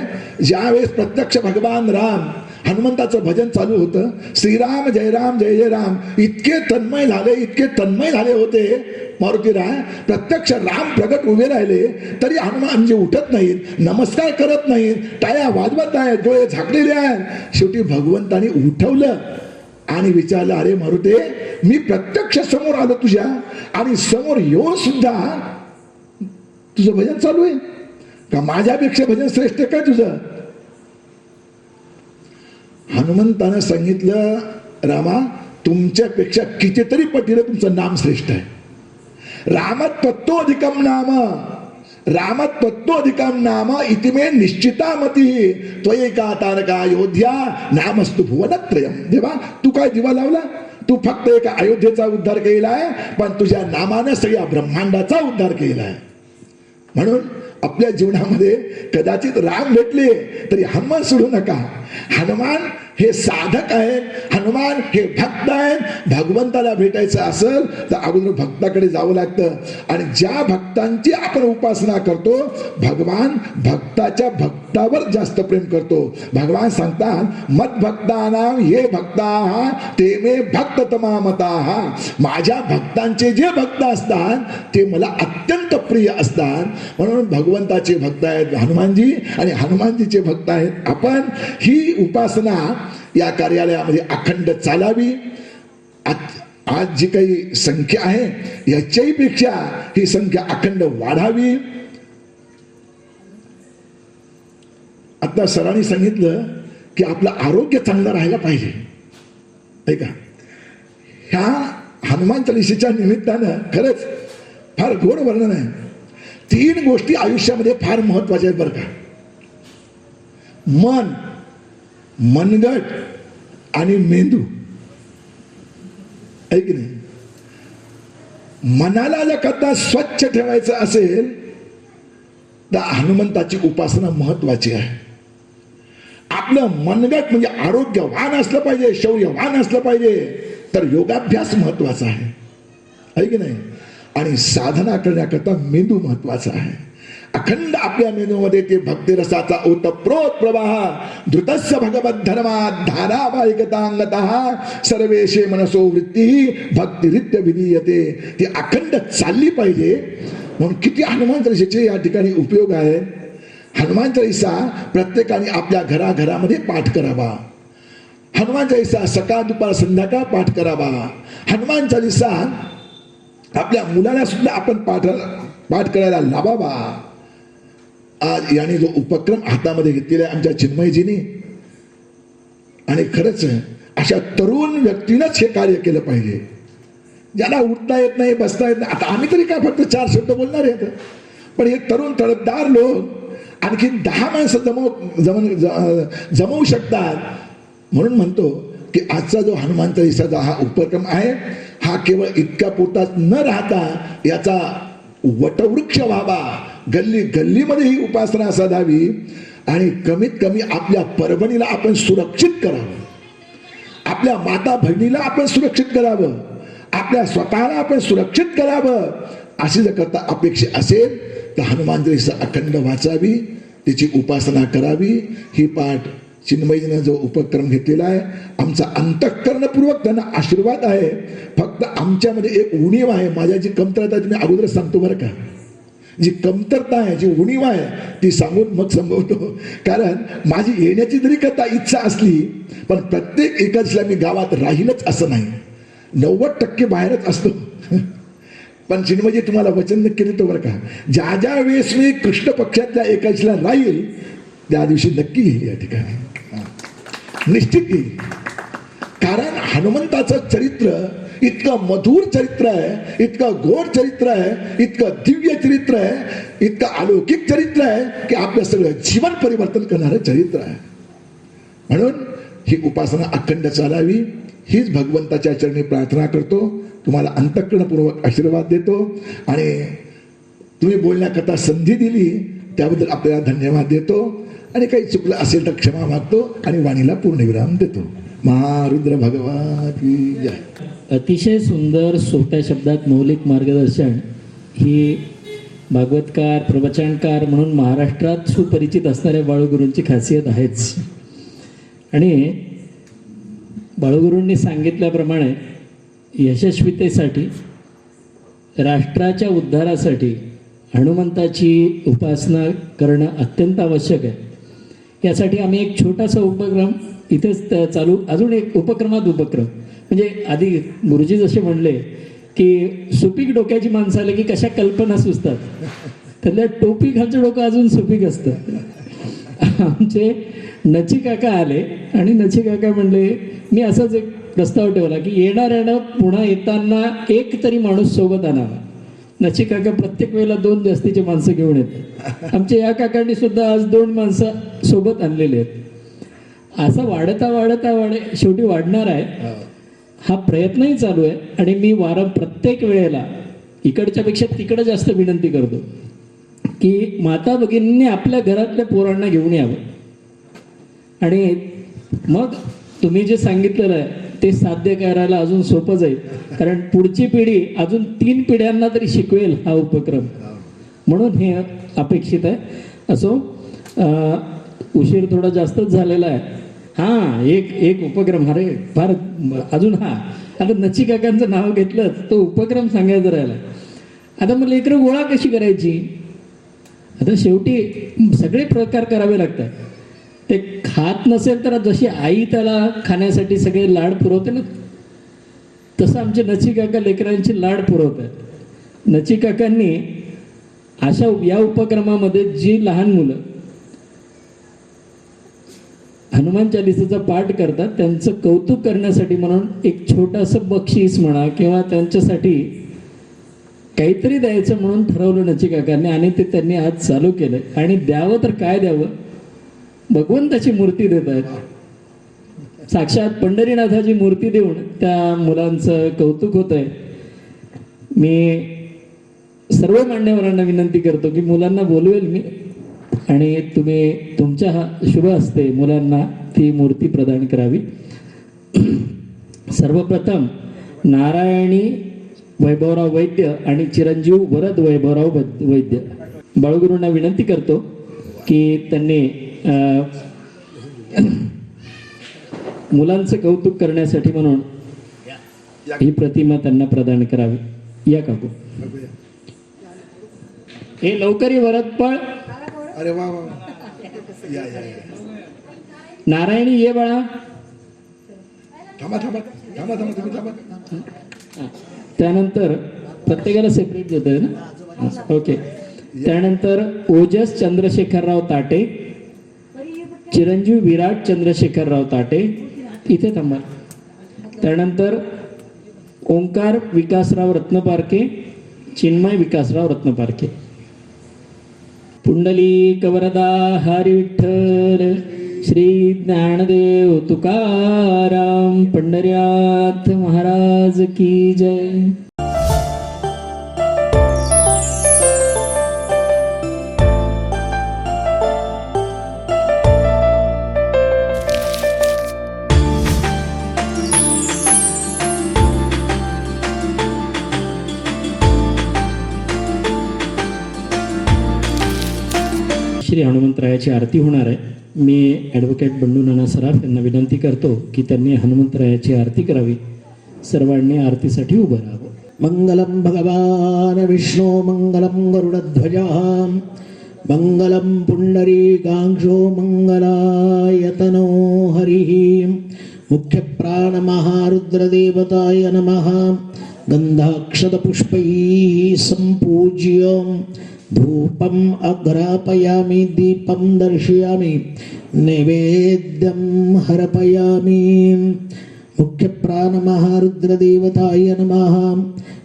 ज्यावेळेस प्रत्यक्ष भगवान राम हनुमंताचं भजन चालू होतं, श्रीराम जय राम जय जय राम, इतके तन्मय झाले होते मारुतीराय. प्रत्यक्ष राम प्रगट उभे राहिले तरी हनुमानजी उठत नाहीत, नमस्कार करत नाहीत, टाळ्या वाजवत आहेत, डोळे झाकलेले आहेत. शेवटी भगवंतानी उठवलं आणि विचारलं, अरे मारुते, मी प्रत्यक्ष समोर आलो तुझ्या आणि समोर येऊन सुद्धा तुझं भजन चालू आहे का? माझ्यापेक्षा भजन श्रेष्ठ काय तुझं? हनुमंतानं सांगितलं, रामा, तुमच्यापेक्षा कितीतरी पटीने तुमचं नाम श्रेष्ठ आहे. रामत तत्वोधिकम नाम इतिमे निश्चितामती त्वयेका तारका अयोध्या नामस्तु भुवनत्रयम. देवा, तू काय दिवा लावला? तू फक्त एका अयोध्येचा उद्धार केलाय, पण तुझ्या नामानं सगळ्या ब्रह्मांडाचा उद्धार केलाय. म्हणून आपल्या जीवनामध्ये कदाचित राम भेटले तरी हनुमान सोडू नका. हनुमान हे साधक आहेत, हनुमान हे भक्त आहेत. भगवंताला भेटायचं असेल तर अगोदर भक्ताकडे जावं लागतं. आणि ज्या भक्तांची आपण उपासना करतो, भगवान भक्ताच्या भक्तावर जास्त प्रेम करतो. भगवान सांगतात, मत भक्तानां ये भक्ताः ते मे भक्त तमामताः. माझ्या भक्तांचे जे भक्त असतात ते मला अत्यंत प्रिय असतात. म्हणून भगवंताचे भक्त आहेत हनुमानजी आणि हनुमानजीचे भक्त आहेत आपण. ही उपासना या कार्यालयामध्ये अखंड चालावी. आज जी काही संख्या आहे याच्याही पेक्षा ही संख्या अखंड वाढावी. आता सरांनी सांगितलं की आपलं आरोग्य चांगलं राहायला पाहिजे, ऐका. ह्या हनुमान चालीसेच्या निमित्तानं खरंच फार गोड वर्णन आहे. 3 गोष्टी आयुष्यामध्ये फार महत्वाच्या आहेत बरं का. मन, मनगट आणि मेंदू, आहे की नाही. मनाला जर कदा स्वच्छ ठेवायचं असेल तर हनुमंताची उपासना महत्वाची आहे. आपलं मनगट म्हणजे आरोग्यवान असलं पाहिजे, शौर्यवान असलं पाहिजे, तर योगाभ्यास महत्वाचा आहे की नाही. आणि साधना करण्याकरता मेंदू महत्वाचा आहे. अखंड आपल्या मेंदूमध्ये ते भक्तिरसाचा ओतप्रोत प्रवाह, धृतस्य भगवत धर्मात धारावाहिकतांगतः सर्वेशे मनसो वृत्ती भक्तिरित्य विधीयते. ती अखंड चालली पाहिजे. म्हणून किती हनुमान चालीसेचे या ठिकाणी उपयोग आहे. हनुमान चालीसा प्रत्येकाने आपल्या घराघरामध्ये पाठ करावा. हनुमान चालीसा सकाळ दुपार संध्याकाळ पाठ करावा. हनुमान चालीसा आपल्या मुलाला सुद्धा आपण पाठ करायला लावावा. आज याने जो उपक्रम हातामध्ये घेतलेला आहे आमच्या चिन्मयजींनी, आणि खरंच अशा तरुण व्यक्तीनंच हे कार्य केलं पाहिजे. ज्याला उठता येत नाही, बसता येत नाही. आता आम्ही तरी काय फक्त 4 शब्द बोलणार आहेत, पण हे तरुण तडफदार लोक आणखी 10 माणसं जमवू शकतात. म्हणून म्हणतो की आजचा जो हनुमान चालीसाचा हा उपक्रम आहे, हा केवळ इतक्या पुरताच न राहता याचा वटवृक्ष व्हावा. गल्ली गल्लीमध्ये ही उपासना साधावी. आणि कमीत कमी आपल्या परभणीला आपण सुरक्षित करावं, आपल्या माता बहिणीला आपण सुरक्षित करावं, आपल्या स्वतःला आपण सुरक्षित करावं. अशी जर करता अपेक्षा असेल तर हनुमान चालीसा अखंड वाचावी, त्याची उपासना करावी. ही पाठ चिन्मयीनं जो उपक्रम घेतलेला आहे, आमचा अंतःकरणपूर्वक त्यांना आशीर्वाद आहे. फक्त आमच्यामध्ये एक उणीव आहे. माझ्या जी कमतरता आहे मी अगोदर सांगतो बरं का. जी कमतरता आहे, जी उणीव आहे ती सांगून मग संभवतो. कारण माझी येण्याची जरी कथा इच्छा असली, पण प्रत्येक एकादशीला मी गावात राहीलच असं नाही. 90% बाहेरच असतो. पण चिन्मयजी तुम्हाला वचन नक्की देतो बरं का, ज्या ज्या वेळेस मी कृष्ण पक्षातल्या एकादशीला राहील त्या दिवशी नक्की येईल या ठिकाणी, निश्चित येईल. कारण हनुमंताचं चरित्र इतकं मधुर चरित्र आहे, इतकं गोड चरित्र आहे, इतकं दिव्य चरित्र आहे, इतकं अलौकिक चरित्र आहे की आपलं सगळं जीवन परिवर्तन करणारं चरित्र आहे. म्हणून ही उपासना अखंड चालावी हीच भगवंताच्या चरणी प्रार्थना करतो. तुम्हाला अंतःकरणपूर्वक आशीर्वाद देतो आणि तुम्ही बोलण्याकरता संधी दिली त्याबद्दल आपल्याला धन्यवाद देतो आणि काही चुकलं असेल तर क्षमा मागतो आणि वाणीला पूर्णविराम देतो. महारुद्र भगवान की जय.
अतिशय सुंदर सोप्या शब्दात मौलिक मार्गदर्शन ही भागवतकार प्रवचनकार म्हणून महाराष्ट्रात सुपरिचित असणाऱ्या बाळूगुरूंची खासियत आहेच. आणि बाळूगुरूंनी सांगितल्याप्रमाणे यशस्वीतेसाठी राष्ट्राच्या उद्धारासाठी हनुमंताची उपासना करणं अत्यंत आवश्यक आहे. यासाठी आम्ही एक छोटासा उपक्रम इथेच चालू, अजून एक उपक्रम म्हणजे आधी गुरुजी जसे म्हणले की सुपीक डोक्याची माणसं आले की कशा कल्पना सुचतात, त्यातल्या टोपी खालचं डोकं अजून सुपीक असतं. आमचे नची काका आले आणि नची काका म्हणले, मी असाच एक प्रस्ताव ठेवला की येणाऱ्यानं पुन्हा येताना एक तरी माणूस सोबत आणावा. नची काका प्रत्येक वेळेला 2 जास्तीचे माणसं घेऊन येतात. आमच्या या काकांनी सुद्धा आज 2 माणसं सोबत आणलेले आहेत. असं वाढता शेवटी वाढणार आहे. हा प्रयत्नही चालू आहे आणि मी प्रत्येक वेळेला इकडच्यापेक्षा तिकडं जास्त विनंती करतो की माता भगिनींनी आपल्या घरातल्या पोरांना घेऊन यावं. आणि मग तुम्ही जे सांगितलेलं आहे ते साध्य करायला अजून सोपं जाईल, कारण पुढची पिढी अजून 3 पिढ्यांना तरी शिकवेल हा उपक्रम, म्हणून हे अपेक्षित आहे. असो, उशीर थोडा जास्तच झालेला आहे. हां, एक उपक्रम, अरे फार अजून, आता नची काकांचं नाव घेतलं तो उपक्रम सांगायचं राहिला. आता मग लेकरं गोळा कशी करायची? आता शेवटी सगळे प्रकार करावे लागतात. ते खात नसेल तर जशी आई त्याला खाण्यासाठी सगळे लाड पुरवते ना, तसं आमचे नची काका लेकरांची लाड पुरवतात. नची काकांनी या उपक्रमामध्ये जी लहान मुलं हनुमान चालिसेचा पाठ करतात त्यांचं कौतुक करण्यासाठी म्हणून एक छोटंसं बक्षीस म्हणा किंवा त्यांच्यासाठी काहीतरी द्यायचं म्हणून ठरवलं नची काकांनी आणि ते त्यांनी आज चालू केलं. आणि द्यावं तर काय द्यावं, भगवंताची मूर्ती देत आहेत. साक्षात पंढरीनाथाची मूर्ती देऊन त्या मुलांचं कौतुक होत आहे. मी सर्व मान्यवरांना विनंती करतो की मुलांना बोलवेल मी आणि तुम्ही तुमच्या शुभ हस्ते मुलांना ती मूर्ती प्रदान करावी. सर्वप्रथम नारायणी वैभवराव वैद्य आणि चिरंजीव वरद वैभवराव वैद्य बाळूगुरूंना विनंती करतो की त्यांनी मुलांचं कौतुक करण्यासाठी म्हणून ही प्रतिमा त्यांना प्रदान करावी. या काकू, हे लवकरी वरद पळ.
अरे वा वा, या या या.
नारायणी ये बाळा.
थांबा थांबा थांबा थांबा तुम्ही थांबा.
त्यानंतर प्रत्येकाला सेपरेट देत आहे ना, ओके. त्यानंतर ओजस चंद्रशेखरराव ताटे, चिरंजीव विराट चंद्रशेखरराव ताटे, इथे थांबा. त्यानंतर ओंकार विकासराव रत्नपारखे, चिन्मय विकासराव रत्नपारखे. पुंडलिक वरदा हरी विठ्ठल श्री ज्ञानदेव तुकाराम पंढरीनाथ महाराज की जय. श्री हनुमंतरायाची आरती होणार आहे. मी ॲडव्होकेट बंडू नाना सराफ यांना विनंती करतो की त्यांनी हनुमंतरायाची आरती करावी. सर्वांनी आरतीसाठी उभं राहावं.
मंगलम भगवान विष्णू मंगलम गरुडध्वज मंगलम पुंडरीकाक्षो मंगलायतनो हरि. मुख्य प्राण महारुद्रदेवताय नमः. गन्धाक्षतपुष्पैः सम्पूज्य धूपम् अग्रापयामि दीपं दर्शयामि नैवेद्यं हरपयामि। मुख्यप्राणमहारुद्रदेवताय नमः।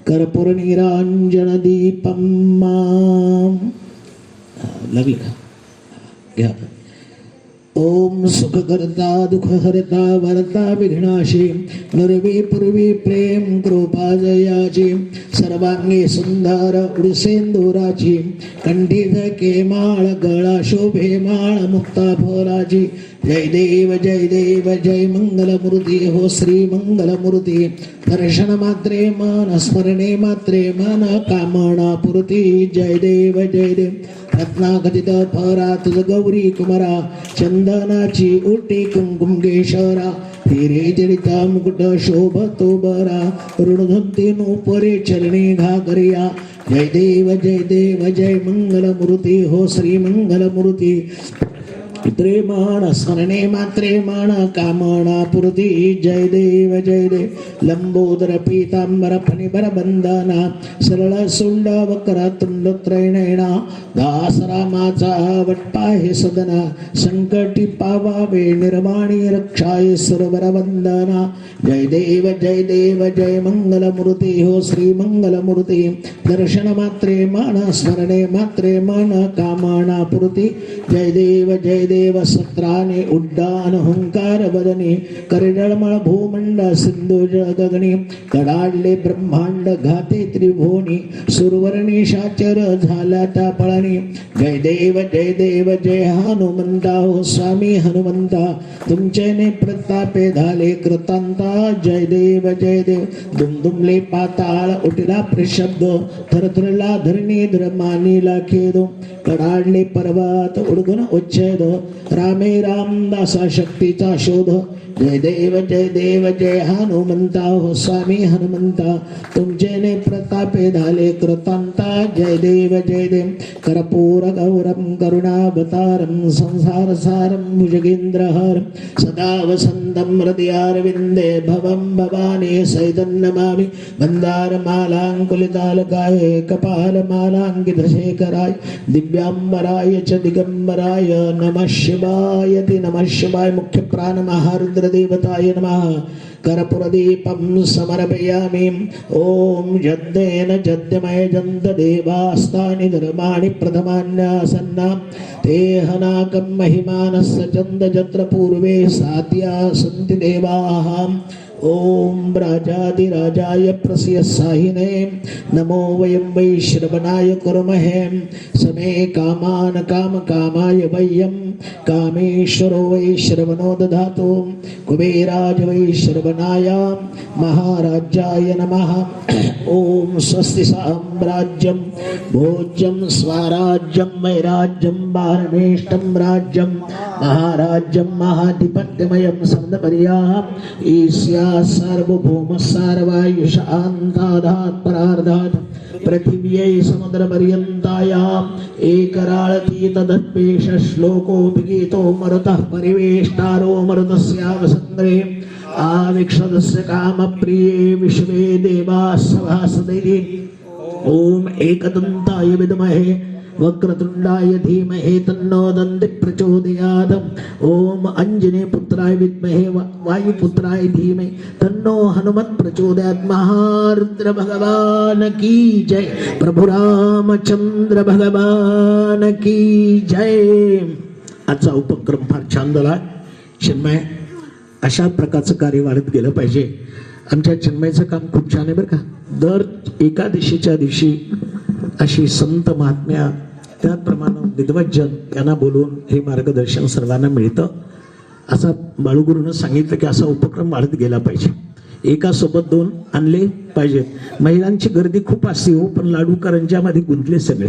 कर्पूरनीराञ्जनदीपं लागलं का घ्या। ओम सुखकर्ता दुःखहर्ता वरता विघ्नाशी नुरवी पूर्वी प्रेम कृपा जयाची सर्वांगी सुंदर उडसेंदुराची कंठीत केमाळ गळा शोभे माळ मुक्ता फळाची जय देव जय मंगलमूर्ती हो श्री मंगलमूर्ती दर्शन मात्रे मन स्मरणे मात्रे मन कामना पूर्ती जय देव रत्नाखचित फरा तुझ गौरी कुमारा चंदनाची उटी कुंकुम केशरा हिरे जडिता मुकुट शोभतो बरा ऋणधंती नोपरे चरणी घागरिया जय देव जय मंगलमूर्ती हो श्री मंगलमूर्ती प्रेमाण स्मरणे मात्रे माण कामना पूर्ती जय देव लंबोदर पीतांबर फणिबर बंधना सरळ सुंड वक्र तुंड त्रैनयना दासरामाचा वट्पाहे सदना संकटी पावावे निर्वाणी रक्षाय सुरवर वंदना जय देव जय मंगलमूर्ती हो श्री मंगलमूर्ती दर्शन मात्रे मान स्मरणे मात्रे मन कामना पूर्ती जय देव सत्राने उड्डाण हुंकार वदने करडळमळ भूमंड सिंधू गगनी कडाडले ब्रह्मांड घाते त्रिभुवनी सुरवर्णी शाचर झाला त्या पळणी जय देव जय हनुमंता हो स्वामी हनुमंता तुमचेने प्रतापे झाले कृतांता जय देव दुमदुमले पाताळ उठला प्रशब्द थरथरला धरणी धर्मानीला खेदो कडाडले पर्वत उडगुन उच्छेद रामे रामदासा शक्तीचा शोध जय देव जय हनुमंता हो स्वामी हनुमंता तुमचेने प्रतापे झाले कृतांता जय देव कर्पूर गौरम करुणावतारम संसार सारम भुजगेंद्रहरम सदा वसंतम हृदयारविंदे भवम भवानी सैदं नमामि मंदारमालांकुलितालकाय कपालमालांकितशेखराय दिव्यांबराय च दिगंबराय नमः शिवाय मुख्य प्राण महारुद्रदेवताय नमः कर्पूरदीपं समर्पयामि ओम जद्देन जद्यमय जन्त देवास्तानि धर्माणि प्रथमान्यासन्ना तेहनाकं महिमानस्य चन्द जत्र पूर्वे सात्या सन्ति देवाः ओम राजाधिराजाय प्रस्यसाहिने नमो वयं वै श्रवणाय कुर्महे समे कामान कामकामाय वयं कामेश्वरो वै श्रवणो दधातु कुबेराज वै श्रवणाय महाराजाय नमः ओम स्वस्ति साम्राज्यं भोज्यं स्वराज्यं वैराज्यं वारणेष्टं राज्यं महाराज्यं महाधिपत्यमयं सन्दपर्याम् ईस्या सार्वभौम सार्वायुषान्ताधात् परार्धात् पृथिव्यै समुद्रपर्यन्तायाम् एकराळती तदत्पेष श्लोकोऽपि गीतो मरुतः परिवेष्टारो मरुतस्यावसङ्ग्रे आविक्षदस्य कामप्रिये विश्वे देवाः सभासदैः ॐ एकदन्ताय विद्महे वक्रतुंडाय धीमहि तन्नो दन्ति प्रचोदयात् ओम अंजनी पुत्राय विद्महे वायुपुत्राय धीमहि तन्नो हनुमत् प्रचोदयात् महारुद्र भगवान की जय प्रभु रामचंद्र भगवान की जय। आजचा उपक्रम फार छान झाला चिन्मय अशा प्रकारचं कार्य वाढत गेलं पाहिजे। आमच्या चिन्मयचं काम खूप छान आहे बरं का। दर एकादशीच्या दिवशी अशी संत महात्म्या त्याप्रमाणे विद्वज्जन यांना बोलून हे मार्गदर्शन सर्वांना मिळतं असं बाळूगुरूनं सांगितलं की असा उपक्रम वाढत गेला पाहिजे। एका सोबत दोन आणले पाहिजेत। महिलांची गर्दी खूप असते हो पण लाडू करंज्यामध्ये गुंतले सगळे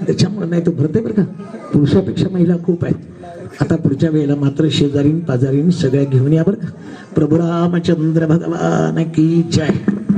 त्याच्यामुळे नाही तो भरते बरं का। पुरुषापेक्षा महिला खूप आहेत। आता पुढच्या वेळेला मात्र शेजारीन पाजारीन सगळ्या घेऊन या बरं का। प्रभू रामचंद्र भगवान की जय।